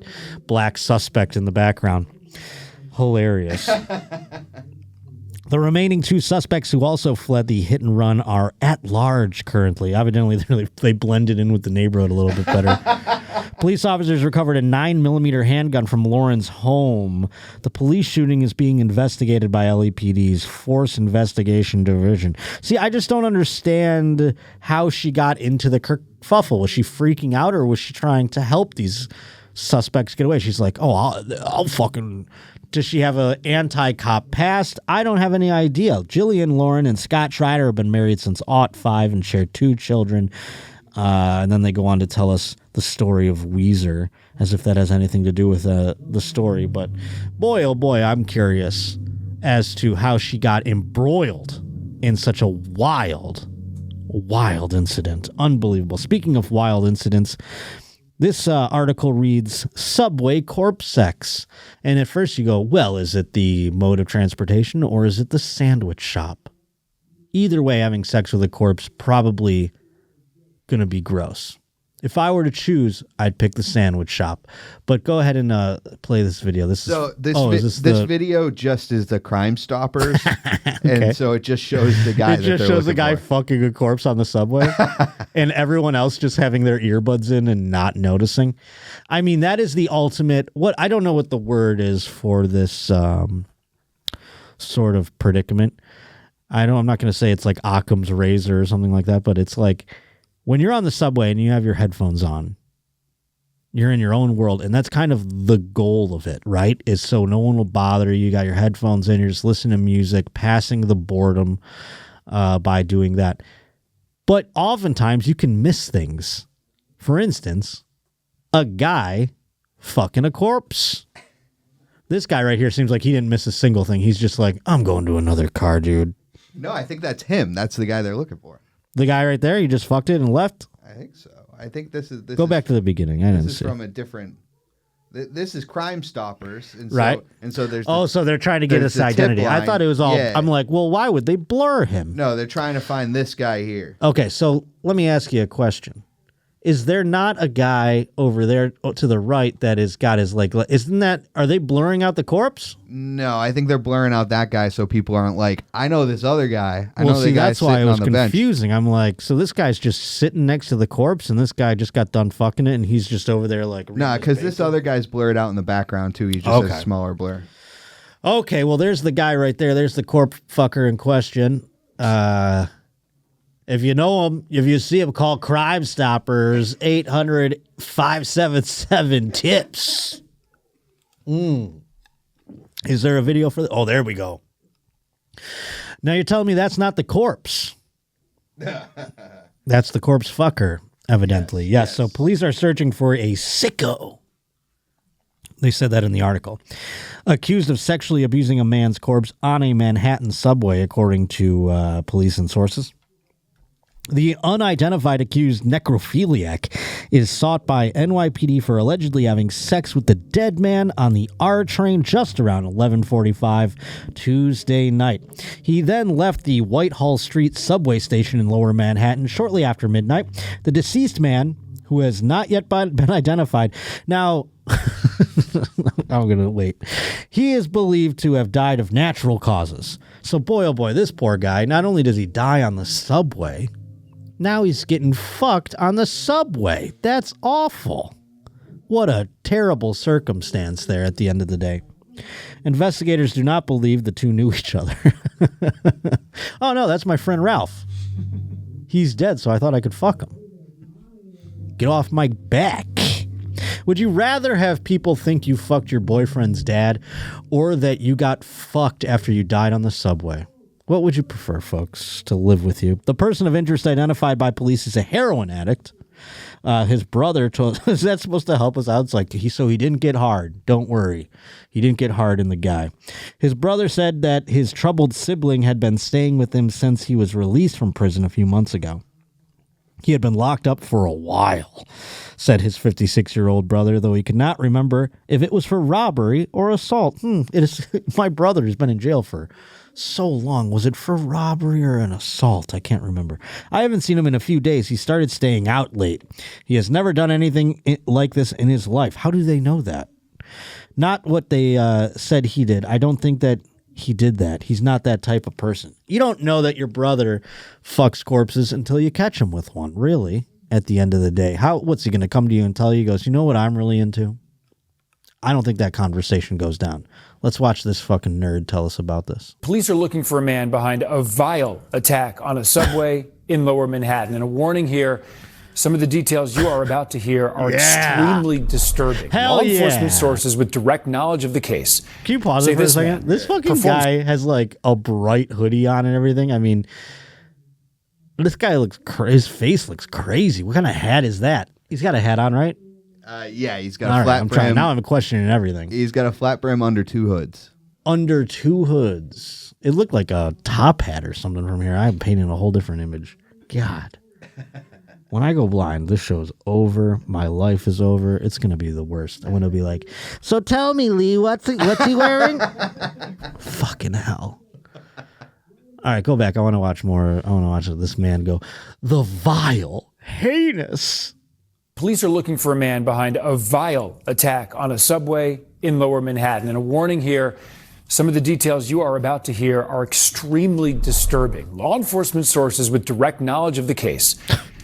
black suspect in the background. Hilarious. The remaining 2 suspects who also fled the hit and run are at large currently. Evidently, they blended in with the neighborhood a little bit better. Police officers recovered a 9mm handgun from Lauren's home. The police shooting is being investigated by LAPD's Force Investigation Division. See, I just don't understand how she got into the kerfuffle. Was she freaking out or was she trying to help these suspects get away? She's like, oh, I'll fucking... Does she have an anti-cop past? I don't have any idea. Jillian, Lauren, and Scott Schreider have been married since '05 and share 2 children. And then they go on to tell us the story of Weezer, as if that has anything to do with the story. But boy, oh boy, I'm curious as to how she got embroiled in such a wild incident. Unbelievable. Speaking of wild incidents, this article reads, Subway corpse sex. And at first you go, well, is it the mode of transportation or is it the sandwich shop? Either way, having sex with a corpse probably going to be gross. If I were to choose, I'd pick the sandwich shop. But go ahead and play this video. This video just is the Crime Stoppers, Okay. And so it just shows the guy. It just shows the guy fucking a corpse on the subway, and everyone else just having their earbuds in and not noticing. I mean, that is the ultimate. I don't know what the word is for this sort of predicament. I'm not going to say it's like Occam's razor or something like that, but it's like, when you're on the subway and you have your headphones on, you're in your own world. And that's kind of the goal of it, right? Is so no one will bother you. You got your headphones in, you're just listening to music, passing the boredom by doing that. But oftentimes you can miss things. For instance, a guy fucking a corpse. This guy right here seems like he didn't miss a single thing. He's just like, I'm going to another car, dude. No, I think that's him. That's the guy they're looking for. The guy right there, he just fucked it and left? I think so. I think this is... Go back to the beginning. I didn't see. This is from a different... This is Crime Stoppers. And right. So there's... so they're trying to get his identity. I thought it was all... Yeah. I'm like, well, why would they blur him? No, they're trying to find this guy here. Okay, so let me ask you a question. Is there not a guy over there to the right that has got his, like... Are they blurring out the corpse? No, I think they're blurring out that guy so people aren't like, I know this other guy. I know the guy that's why it was confusing. Bench. I'm like, so this guy's just sitting next to the corpse and this guy just got done fucking it and he's just over there like... No, because this other guy's blurred out in the background too. He just has a smaller blur. Okay, well, there's the guy right there. There's the corpse fucker in question. If you know him, if you see him, call Crime Stoppers, 800-577-TIPS. Is there a video for that? Oh, there we go. Now you're telling me that's not the corpse. That's the corpse fucker, evidently. Yes. So police are searching for a sicko. They said that in the article. Accused of sexually abusing a man's corpse on a Manhattan subway, according to police and sources. The unidentified accused necrophiliac is sought by NYPD for allegedly having sex with the dead man on the R train just around 11:45 Tuesday night. He then left the Whitehall Street subway station in Lower Manhattan shortly after midnight. The deceased man, who has not yet been identified. Now, I'm going to wait. He is believed to have died of natural causes. So, boy, oh boy, this poor guy, not only does he die on the subway, now he's getting fucked on the subway. That's awful. What a terrible circumstance there at the end of the day. Investigators do not believe the two knew each other. Oh, no, that's my friend Ralph. He's dead, so I thought I could fuck him. Get off my back. Would you rather have people think you fucked your boyfriend's dad or that you got fucked after you died on the subway? What would you prefer, folks, to live with you? The person of interest identified by police is a heroin addict. His brother told, is that supposed to help us out? It's like, so he didn't get hard. Don't worry. He didn't get hard in the guy. His brother said that his troubled sibling had been staying with him since he was released from prison a few months ago. He had been locked up for a while, said his 56-year-old brother, though he could not remember if it was for robbery or assault. It is my brother who's been in jail for so long. Was it for robbery or an assault? I can't remember. I haven't seen him in a few days. He started staying out late. He has never done anything like this in his life. How do they know that? Not what they said he did. I don't think that he did that. He's not that type of person. You don't know that your brother fucks corpses until you catch him with one, really, at the end of the day. What's he going to come to you and tell you? He goes, you know what I'm really into? I don't think that conversation goes down. Let's watch this fucking nerd tell us about this. Police are looking for a man behind a vile attack on a subway in Lower Manhattan. And a warning here, some of the details you are about to hear are extremely disturbing. Hell Law enforcement yeah. sources with direct knowledge of the case. Can you pause it for a second? This fucking guy has like a bright hoodie on and everything. I mean, this guy looks, his face looks crazy. What kind of hat is that? He's got a hat on, right? Yeah, he's got a flat brim. Now I'm questioning everything. He's got a flat brim under two hoods. Under two hoods. It looked like a top hat or something from here. I'm painting a whole different image. God. When I go blind, this show's over. My life is over. It's going to be the worst. I'm going to be like, so tell me, Lee, what's he wearing? Fucking hell. All right, go back. I want to watch more. I want to watch this man go, the vile, heinous. Police are looking for a man behind a vile attack on a subway in Lower Manhattan. And a warning here, some of the details you are about to hear are extremely disturbing. Law enforcement sources with direct knowledge of the case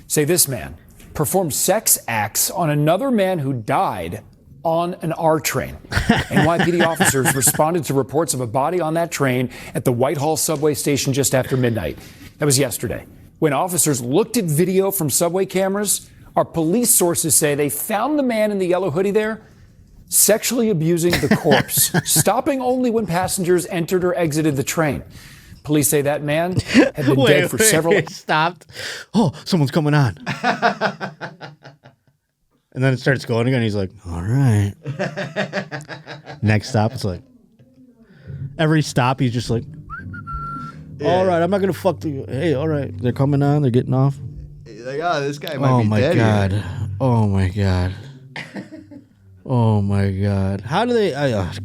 say this man performed sex acts on another man who died on an R train. NYPD officers responded to reports of a body on that train at the Whitehall subway station just after midnight. That was yesterday. When officers looked at video from subway cameras, our police sources say they found the man in the yellow hoodie there sexually abusing the corpse, stopping only when passengers entered or exited the train. Police say that man had been dead for several... It stopped. Oh, someone's coming on. And then it starts going again. He's like, all right. Next stop, it's like... Every stop, he's just like... All right, I'm not going to fuck you. Hey, all right. They're coming on. They're getting off. Like, oh, this guy might be dead. Oh, my God. Oh, my God. How do they...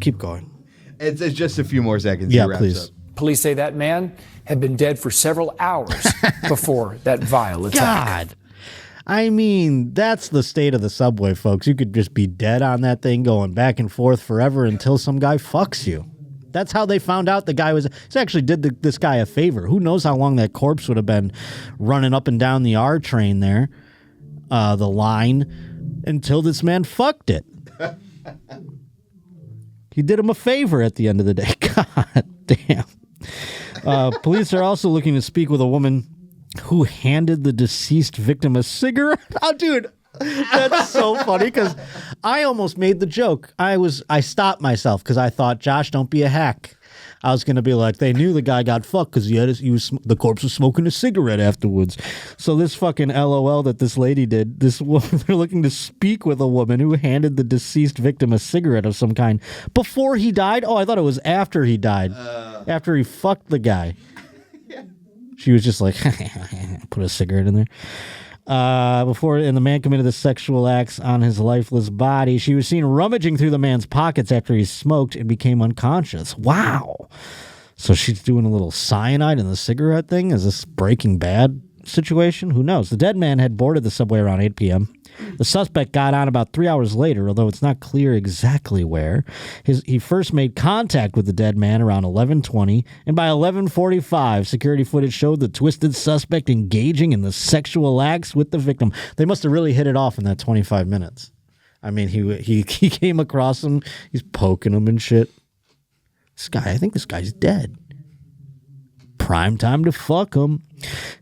keep going. It's just a few more seconds. Yeah, please. Up. Police say that man had been dead for several hours before that vile attack. God. I mean, that's the state of the subway, folks. You could just be dead on that thing going back and forth forever until some guy fucks you. That's how they found out the guy was... He actually did this guy a favor. Who knows how long that corpse would have been running up and down the R train there, the line, until this man fucked it. He did him a favor at the end of the day. God damn. Police are also looking to speak with a woman who handed the deceased victim a cigarette. Oh, dude, that's so funny because I almost made the joke. I stopped myself because I thought, Josh, don't be a hack. I was going to be like, they knew the guy got fucked because the corpse was smoking a cigarette afterwards. So this fucking LOL that this lady did, this woman, they're looking to speak with a woman who handed the deceased victim a cigarette of some kind before he died. Oh, I thought it was after he died, after he fucked the guy. She was just like, put a cigarette in there. And the man committed the sexual acts on his lifeless body. She was seen rummaging through the man's pockets after he smoked and became unconscious. Wow. So she's doing a little cyanide in the cigarette thing? Is this Breaking Bad situation? Who knows? The dead man had boarded the subway around 8 p.m. The suspect got on about 3 hours later, although it's not clear exactly where. He first made contact with the dead man around 11:20, and by 11:45, security footage showed the twisted suspect engaging in the sexual acts with the victim. They must have really hit it off in that 25 minutes. I mean, he came across him, he's poking him and shit. I think this guy's dead. Prime time to fuck him.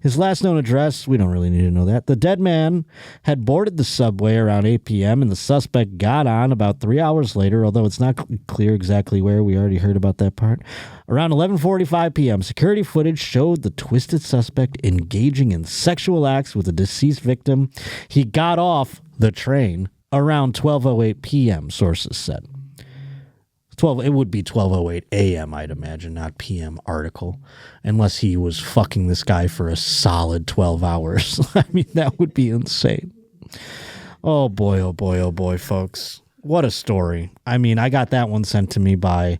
His last known address, we don't really need to know that. The dead man had boarded the subway around 8 p.m. and the suspect got on about 3 hours later, although it's not clear exactly where. We already heard about that part. Around 11:45 p.m., security footage showed the twisted suspect engaging in sexual acts with a deceased victim. He got off the train around 12:08 p.m., sources said. It would be 12:08 a.m., I'd imagine, not p.m. article, unless he was fucking this guy for a solid 12 hours. I mean, that would be insane. Oh boy, folks. What a story. I mean, I got that one sent to me by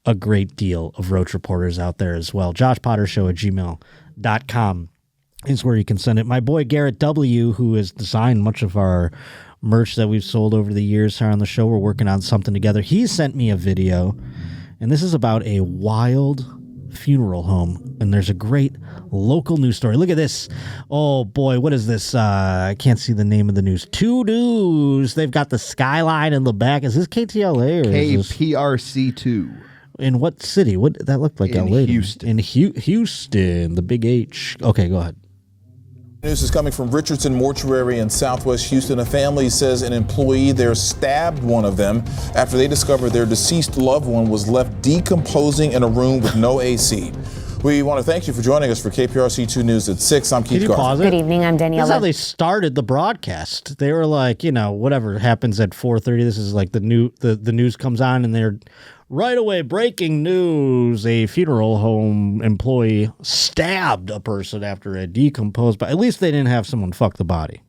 a great deal of Roach Reporters out there as well. JoshPotterShow@gmail.com is where you can send it. My boy Garrett W., who has designed much of our merch that we've sold over the years here on the show. We're working on something together. He sent me a video, and this is about a wild funeral home, and there's a great local news story. Look at this. Oh boy, what is this? I can't see the name of the news. 2 News. They've got the skyline in the back. Is this KTLA or KPRC2? In what city? What that looked like? In LA. Houston. In Houston, the big H. Okay, go ahead. News is coming from Richardson Mortuary in Southwest Houston. A family says an employee there stabbed one of them after they discovered their deceased loved one was left decomposing in a room with no AC. We want to thank you for joining us for KPRC 2 News at 6. I'm Keith Garza. Good evening, I'm Danielle. This is how they started the broadcast. They were like, whatever happens at 4:30. This is like the news comes on and they're right away, breaking news. A funeral home employee stabbed a person after a decomposed body. At least they didn't have someone fuck the body.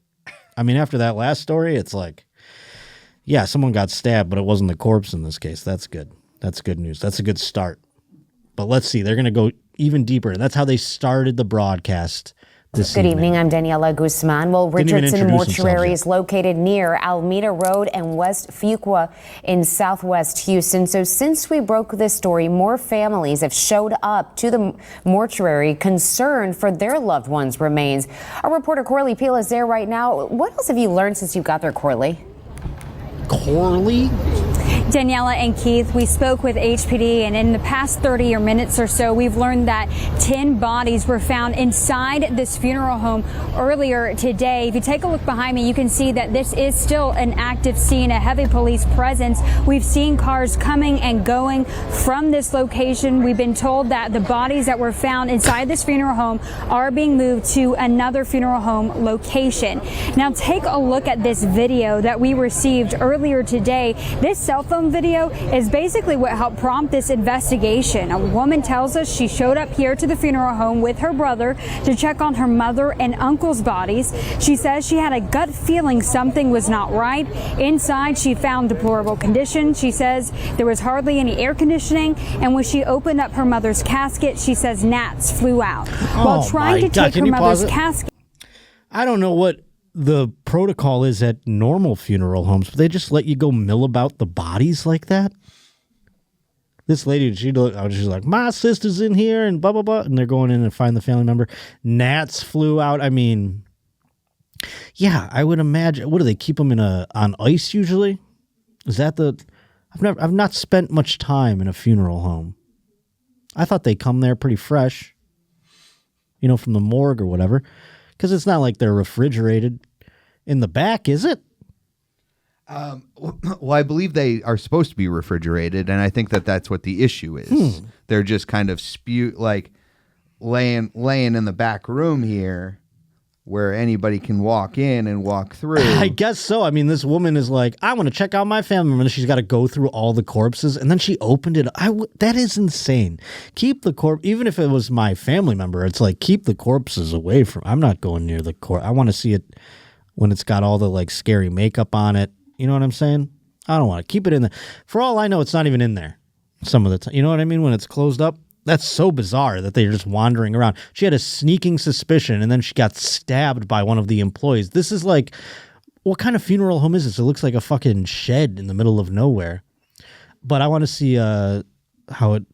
I mean, after that last story, it's like, yeah, someone got stabbed, but it wasn't the corpse in this case. That's good. That's good news. That's a good start. But let's see. They're going to go even deeper. That's how they started the broadcast this Good evening. evening, I'm Daniela Guzman. Well, Richardson Mortuary is located near Alameda Road and West Fuqua in Southwest Houston. So since we broke this story, more families have showed up to the mortuary concerned for their loved ones' remains. Our reporter Corley Peel is there right now. What else have you learned since you got there, Corley? Corley? Daniela and Keith, we spoke with HPD, and in the past 30 minutes or so, we've learned that 10 bodies were found inside this funeral home earlier today. If you take a look behind me, you can see that this is still an active scene, a heavy police presence. We've seen cars coming and going from this location. We've been told that the bodies that were found inside this funeral home are being moved to another funeral home location. Now, take a look at this video that we received earlier today. This cell phone video is basically what helped prompt this investigation. A woman tells us she showed up here to the funeral home with her brother to check on her mother and uncle's bodies. She says she had a gut feeling something was not right. Inside, she found deplorable condition. She says there was hardly any air conditioning, and when she opened up her mother's casket, she says gnats flew out. While trying to take her mother's casket. I don't know what the protocol is at normal funeral homes, but they just let you go mill about the bodies like that. This lady, she's like, my sister's in here and blah, blah, blah. And they're going in and find the family member. Gnats flew out. I mean, yeah, I would imagine. What do they keep them on ice usually? Is that I've not spent much time in a funeral home. I thought they come there pretty fresh, from the morgue or whatever. Because it's not like they're refrigerated in the back, is it? Well, I believe they are supposed to be refrigerated, and I think that's what the issue is. They're just kind of laying in the back room here, where anybody can walk in and walk through. I guess so. I mean, this woman is like, I want to check out my family member. She's got to go through all the corpses, and then she opened it. That is insane. Keep the corpse, even if it was my family member, it's like, keep the corpses away from, I'm not going near the corpse. I want to see it when it's got all the like scary makeup on it. You know what I'm saying? I don't want to keep it in there. For all I know, it's not even in there some of the time. You know what I mean? When it's closed up. That's so bizarre that they're just wandering around. She had a sneaking suspicion, and then she got stabbed by one of the employees. This is like what kind of funeral home is this? It looks like a fucking shed in the middle of nowhere. But I want to see how it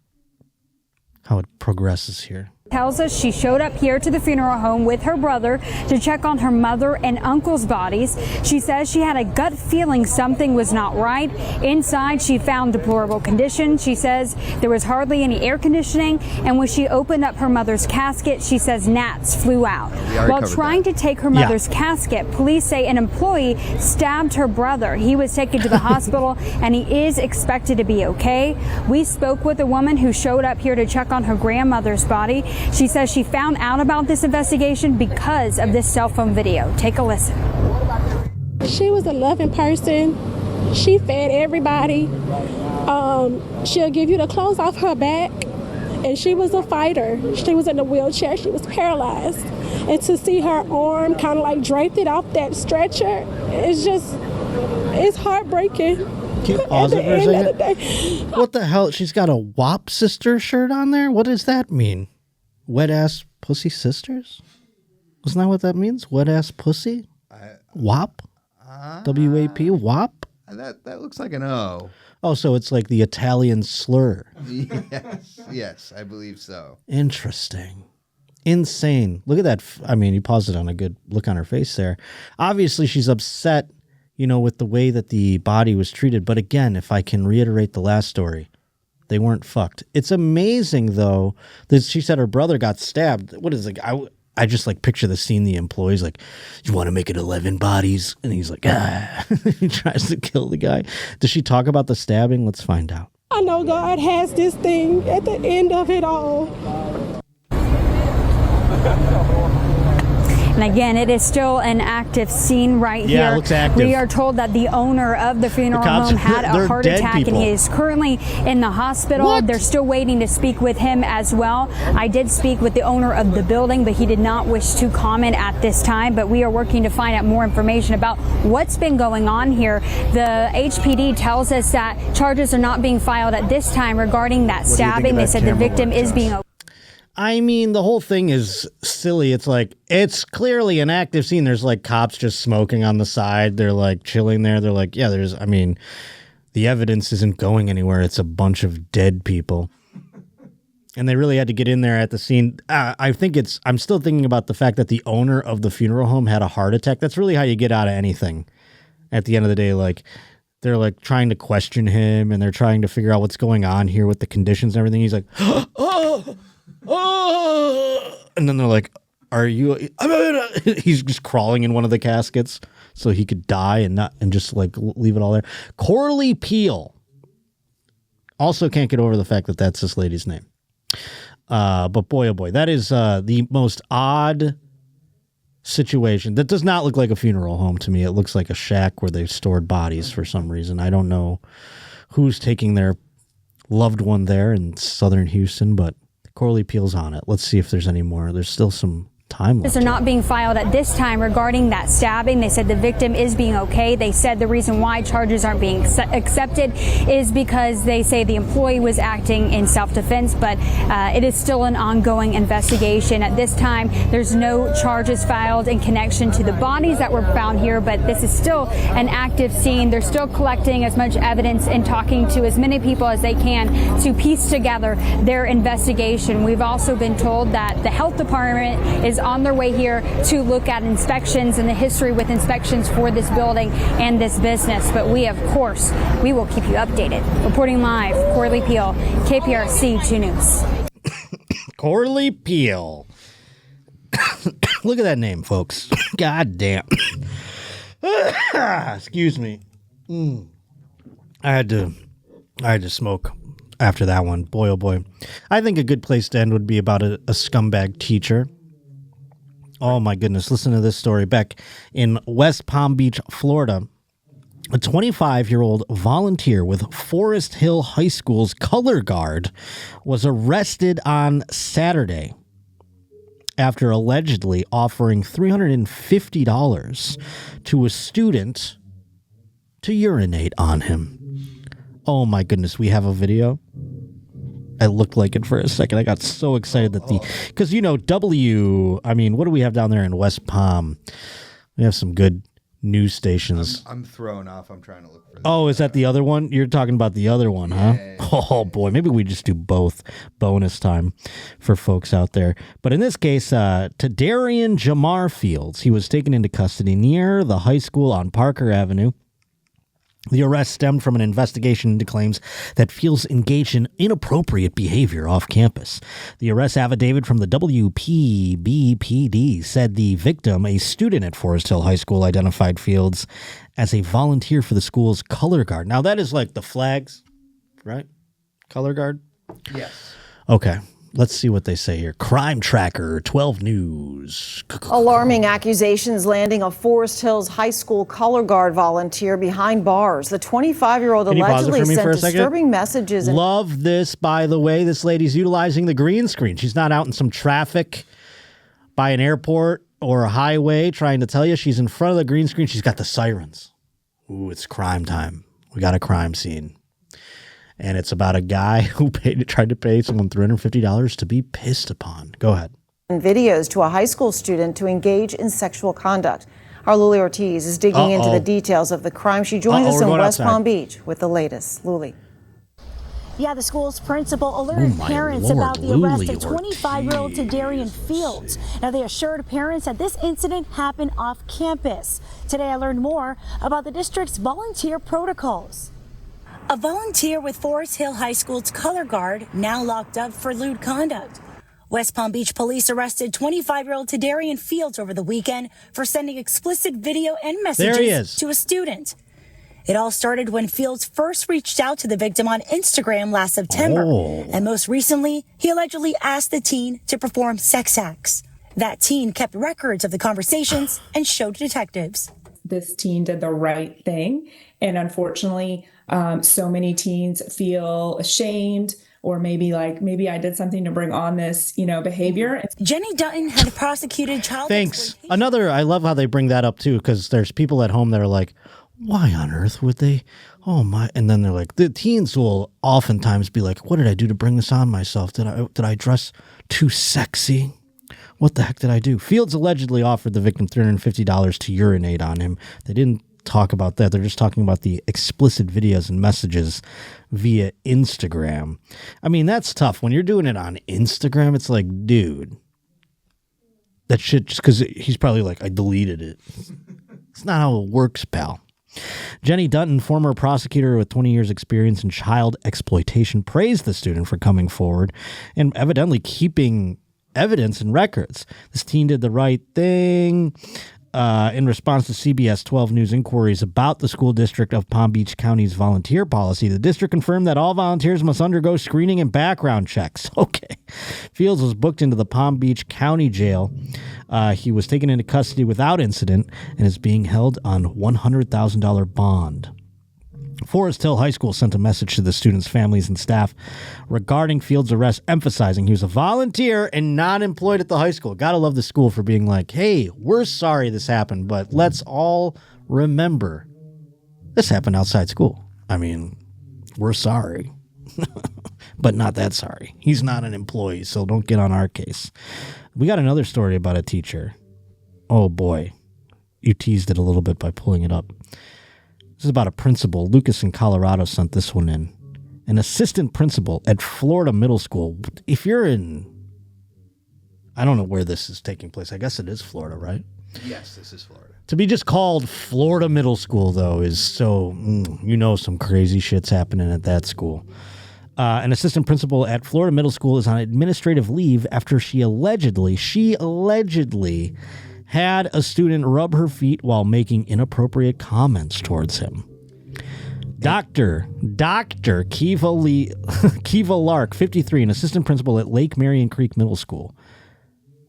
progresses here. Tells us she showed up here to the funeral home with her brother to check on her mother and uncle's bodies. She says she had a gut feeling something was not right. Inside, she found deplorable condition. She says there was hardly any air conditioning, and when she opened up her mother's casket, she says gnats flew out. While trying to take her mother's casket, police say an employee stabbed her brother. He was taken to the hospital, and he is expected to be okay. We spoke with a woman who showed up here to check on her grandmother's body. She says she found out about this investigation because of this cell phone video. Take a listen. She was a loving person. She fed everybody. She'll give you the clothes off her back. And she was a fighter. She was in a wheelchair. She was paralyzed. And to see her arm kind of like draped it off that stretcher, it's heartbreaking. Can you pause it for a second? What the hell? She's got a WAP sister shirt on there? What does that mean? Wet ass pussy sisters? Isn't that what that means? Wet ass pussy? WAP? W-A-P? WAP? That looks like an O. Oh, so it's like the Italian slur. Yes, I believe so. Interesting. Insane. Look at that. I mean, you paused it on a good look on her face there. Obviously, she's upset, with the way that the body was treated. But again, if I can reiterate the last story, they weren't fucked. It's amazing, though, that she said her brother got stabbed. What is it? I just picture the scene. The employee's like, "You want to make it 11 bodies?" And he's like, "Ah." He tries to kill the guy. Does she talk about the stabbing? Let's find out. I know God has this thing at the end of it all. And again, it is still an active scene right here. Yeah, it looks active. We are told that the owner of the funeral home had a heart attack and he is currently in the hospital. What? They're still waiting to speak with him as well. I did speak with the owner of the building, but he did not wish to comment at this time. But we are working to find out more information about what's been going on here. The HPD tells us that charges are not being filed at this time regarding that stabbing. They said the victim is being... I mean, the whole thing is silly. It's clearly an active scene. There's cops just smoking on the side. They're chilling there. They're the evidence isn't going anywhere. It's a bunch of dead people. And they really had to get in there at the scene. I'm still thinking about the fact that the owner of the funeral home had a heart attack. That's really how you get out of anything. At the end of the day, they're trying to question him and they're trying to figure out what's going on here with the conditions and everything. He's like, oh, and then they're like, are you, he's just crawling in one of the caskets so he could die and just leave it all there. Corley Peel. Also can't get over the fact that that's this lady's name. But boy, oh boy, that is the most odd situation. That does not look like a funeral home to me. It looks like a shack where they've stored bodies for some reason. I don't know who's taking their loved one there in southern Houston, but Corley Peel's on it. Let's see if there's any more. There's still some time left. These are not being filed at this time regarding that stabbing. They said the victim is being okay. They said the reason why charges aren't being accepted is because they say the employee was acting in self-defense, but it is still an ongoing investigation. At this time, there's no charges filed in connection to the bodies that were found here, but this is still an active scene. They're still collecting as much evidence and talking to as many people as they can to piece together their investigation. We've also been told that the health department is on their way here to look at inspections and the history with inspections for this building and this business. But we, of course, we will keep you updated. Reporting live, Corley Peel, KPRC 2 News. Corley Peel. Look at that name, folks. God damn. Excuse me. I had to smoke after that one. Boy, oh boy. I think a good place to end would be about a scumbag teacher. Oh my goodness. Listen to this story. Back in West Palm Beach, Florida, a 25-year-old volunteer with Forest Hill High School's color guard was arrested on Saturday after allegedly offering $350 to a student to urinate on him. Oh my goodness. We have a video. I looked like it for a second. I got so excited that because what do we have down there in West Palm? We have some good news stations. I'm thrown off. I'm trying to look for. Oh, is that the other one? You're talking about the other one, huh? Yeah. Oh boy, maybe we just do both. Bonus time for folks out there. But in this case, Tadarian Jamar Fields, he was taken into custody near the high school on Parker Avenue. The arrest stemmed from an investigation into claims that Fields engaged in inappropriate behavior off campus. The arrest affidavit from the WPBPD said the victim, a student at Forest Hill High School, identified Fields as a volunteer for the school's color guard. Now, that is like the flags, right? Color guard? Yes. Okay. Let's see what they say here. Crime Tracker, 12 News. Alarming accusations landing a Forest Hills High School color guard volunteer behind bars. The 25-year-old allegedly sent disturbing messages. Love this, by the way. This lady's utilizing the green screen. She's not out in some traffic by an airport or a highway trying to tell you. She's in front of the green screen. She's got the sirens. Ooh, it's crime time. We got a crime scene. And it's about a guy who tried to pay someone $350 to be pissed upon. Go ahead. Videos to a high school student to engage in sexual conduct. Our Luli Ortiz is digging into the details of the crime. She joins us in West Palm Beach with the latest. Luli. Yeah, the school's principal alerted parents about the arrest of 25-year-old Tadarian Fields. Now, they assured parents that this incident happened off campus. Today, I learned more about the district's volunteer protocols. A volunteer with Forest Hill High School's color guard now locked up for lewd conduct. West Palm Beach police arrested 25-year-old Tadarian Fields over the weekend for sending explicit video and messages to a student. It all started when Fields first reached out to the victim on Instagram last September. And most recently, he allegedly asked the teen to perform sex acts. That teen kept records of the conversations and showed detectives. This teen did the right thing. And unfortunately, so many teens feel ashamed or maybe I did something to bring on this, behavior. Jenny Dutton had prosecuted child exploitation. I love how they bring that up too, because there's people at home that are like, why on earth would they? Oh my. And then they're like, the teens will oftentimes be like, what did I do to bring this on myself? Did I dress too sexy? What the heck did I do? Fields allegedly offered the victim $350 to urinate on him. They didn't talk about that. They're just talking about the explicit videos and messages via Instagram. I mean, that's tough. When you're doing it on Instagram, it's like, dude, that shit, just because he's probably like, I deleted it. It's not how it works, pal. Jenny Dutton, former prosecutor with 20 years experience in child exploitation, praised the student for coming forward and evidently keeping evidence and records. This teen did the right thing. In response to CBS 12 News inquiries about the school district of Palm Beach County's volunteer policy, the district confirmed that all volunteers must undergo screening and background checks. Okay. Fields was booked into the Palm Beach County Jail. He was taken into custody without incident and is being held on $100,000 bond. Forest Hill High School sent a message to the students' families and staff regarding Fields' arrest, emphasizing he was a volunteer and not employed at the high school. Gotta love the school for being like, hey, we're sorry this happened, but let's all remember this happened outside school. I mean, we're sorry, but not that sorry. He's not an employee, so don't get on our case. We got another story about a teacher. Oh, boy. You teased it a little bit by pulling it up. This is about a principal. Lucas in Colorado sent this one in. An assistant principal at Florida Middle School. If you're in... I don't know where this is taking place. I guess it is Florida, right? Yes, this is Florida. To be just called Florida Middle School, though, is so... some crazy shit's happening at that school. An assistant principal at Florida Middle School is on administrative leave after she allegedly had a student rub her feet while making inappropriate comments towards him. Dr. Kiva Lark, 53, an assistant principal at Lake Marion Creek Middle School,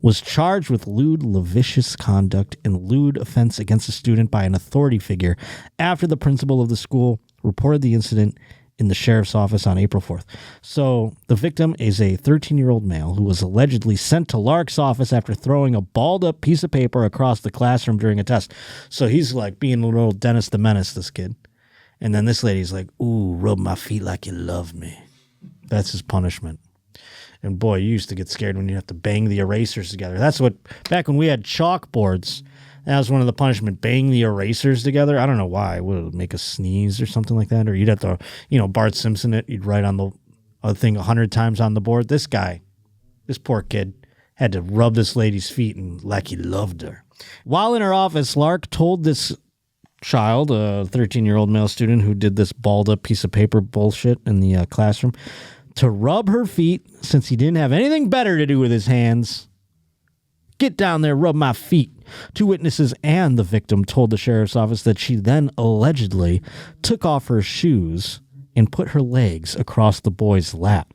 was charged with lewd, lascivious conduct and lewd offense against a student by an authority figure after the principal of the school reported the incident in the sheriff's office on April 4th. So the victim is a 13-year-old male who was allegedly sent to Lark's office after throwing a balled-up piece of paper across the classroom during a test. So he's like being a little Dennis the Menace, this kid. And then this lady's like, ooh, rub my feet like you love me. That's his punishment. And boy, you used to get scared when you have to bang the erasers together. That's what, back when we had chalkboards, That was one of the punishment. Bang the erasers together. I don't know why. Would it make a sneeze or something like that? Or you'd have to, Bart Simpson it. You'd write on the thing 100 times on the board. This poor kid, had to rub this lady's feet and like he loved her. While in her office, Lark told this child, a 13-year-old male student who did this balled up piece of paper bullshit in the classroom, to rub her feet since he didn't have anything better to do with his hands. Get down there, rub my feet. 2 witnesses and the victim told the sheriff's office that she then allegedly took off her shoes and put her legs across the boy's lap.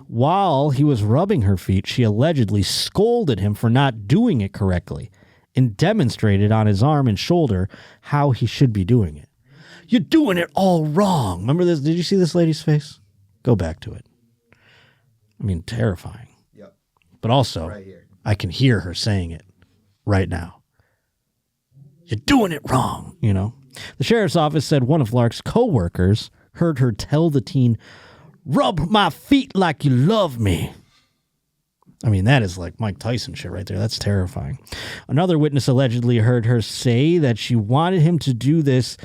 While he was rubbing her feet, she allegedly scolded him for not doing it correctly and demonstrated on his arm and shoulder how he should be doing it. You're doing it all wrong. Remember this? Did you see this lady's face? Go back to it. I mean, terrifying. Yep. But also, Right here. I can hear her saying it right now. You're doing it wrong, The sheriff's office said one of Lark's co-workers heard her tell the teen, rub my feet like you love me. I mean, that is like Mike Tyson shit right there. That's terrifying. Another witness allegedly heard her say that she wanted him to do this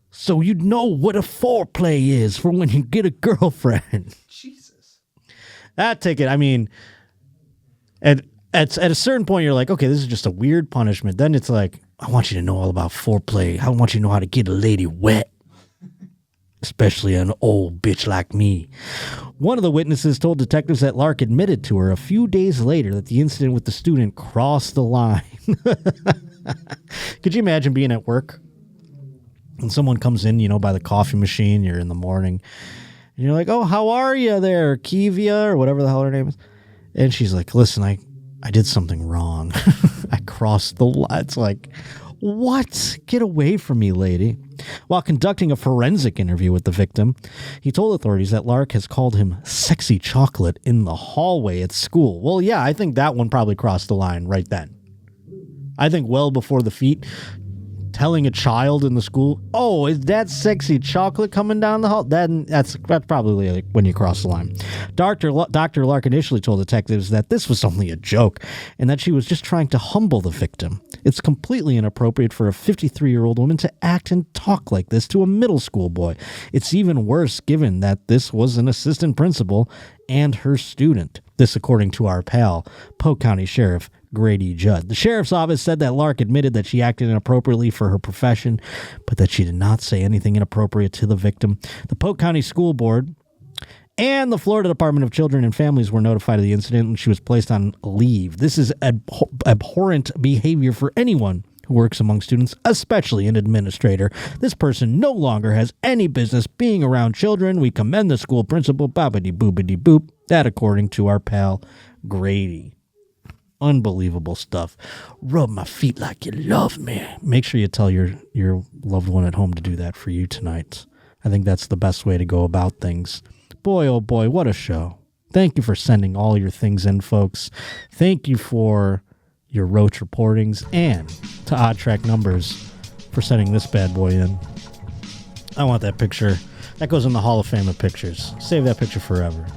so you'd know what a foreplay is for when you get a girlfriend. Jesus. That ticket, I mean, at a certain point, you're like, okay, this is just a weird punishment. Then it's like, I want you to know all about foreplay. I want you to know how to get a lady wet. Especially an old bitch like me. One of the witnesses told detectives that Lark admitted to her a few days later that the incident with the student crossed the line. Could you imagine being at work and someone comes in, by the coffee machine, you're in the morning, and you're like, oh, how are you there, Kivia, or whatever the hell her name is? And she's like, listen, I did something wrong. I crossed the line. It's like, what? Get away from me, lady. While conducting a forensic interview with the victim, he told authorities that Lark has called him sexy chocolate in the hallway at school. Well, yeah, I think that one probably crossed the line right then. I think well before the feet, telling a child in the school, oh, is that sexy chocolate coming down the hall? That's probably like when you cross the line. Dr. Lark initially told detectives that this was only a joke and that she was just trying to humble the victim. It's completely inappropriate for a 53-year-old woman to act and talk like this to a middle school boy. It's even worse given that this was an assistant principal and her student. This according to our pal, Polk County Sheriff Grady Judd. The sheriff's office said that Lark admitted that she acted inappropriately for her profession, but that she did not say anything inappropriate to the victim. The Polk County School Board and the Florida Department of Children and Families were notified of the incident, and she was placed on leave. This is abhorrent behavior for anyone who works among students, especially an administrator. This person no longer has any business being around children. We commend the school principal, bobbity boobity boop. That according to our pal Grady. Unbelievable stuff. Rub my feet like you love me. Make sure you tell your loved one at home to do that for you tonight. I think that's the best way to go about things. Boy, oh boy, what a show. Thank you for sending all your things in, folks. Thank you for your Roach reportings, and to Odd Track Numbers for sending this bad boy in. I want that picture. That goes in the Hall of Fame of pictures. Save that picture forever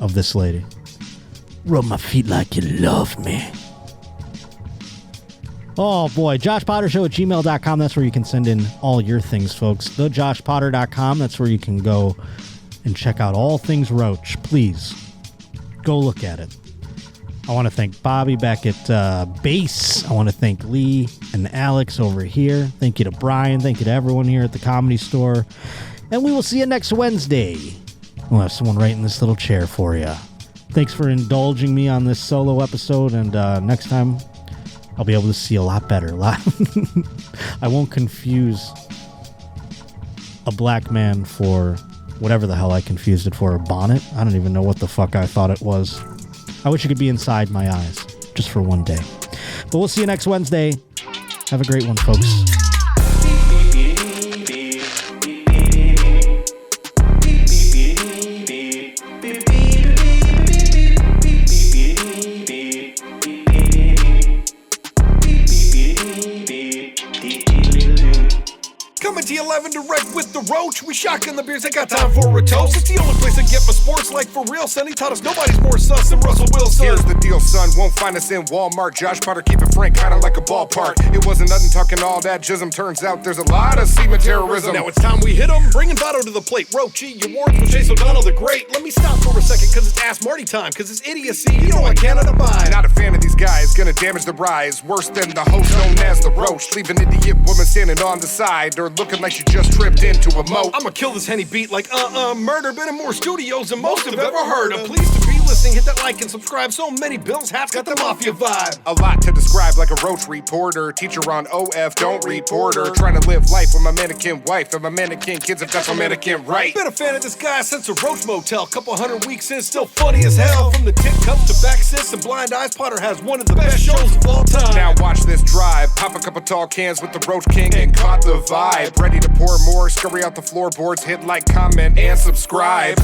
of this lady. Rub my feet like you love me. Oh boy, JoshPotterShow at gmail.com. That's where you can send in all your things, folks. TheJoshPotter.com. That's where you can go and check out all things Roach. Please go look at it. I want to thank Bobby back at Bass. I want to thank Lee and Alex over here. Thank you to Brian. Thank you to everyone here at the Comedy Store. And we will see you next Wednesday. We'll have someone right in this little chair for you. Thanks for indulging me on this solo episode. And next time, I'll be able to see a lot better. I won't confuse a black man for whatever the hell I confused it for, a bonnet. I don't even know what the fuck I thought it was. I wish it could be inside my eyes, just for one day. But we'll see you next Wednesday. Have a great one, folks. Coming to 11 direct with the Roach. We shotgun the beers, I got time for a toast. It's the only place I get my sports like for real. Sonny taught us nobody's more sus than Russell Wilson. Here's the deal, son. Won't find us in Walmart. Josh Potter, keep it frank, kinda like a ballpark. It wasn't nothing talking all that jism. Turns out there's a lot of semen terrorism. Now it's time we hit 'em. Bringing Votto to the plate. Roachy, your wards with Chase O'Donnell the Great. Let me stop for a second, cause it's Ask Marty time. Cause it's idiocy, you know I cannot abide. Not a fan of these guys, gonna damage the rise. Worse than the host known as the Roach. Leave an idiot woman standing on the side or looking like she just tripped into a moat. I'ma kill this Henny beat like murder. Been in more studios than most have ever heard. I'm pleased to be listening. Hit that like and subscribe. So many Bills hats got the mafia vibe. A lot to describe like a Roach reporter. Teacher on OF, don't report her. Trying to live life with my mannequin wife and my mannequin kids if that's my mannequin right. Been a fan of this guy since the Roach Motel. Couple 100 weeks in, still funny as hell. From the tit cups to back sis and blind eyes, Potter has one of the best shows of all time. Now watch this drive. Pop a couple tall cans with the Roach King and caught the vibe. Ready to pour more, scurry out the floorboards, hit like, comment, and subscribe.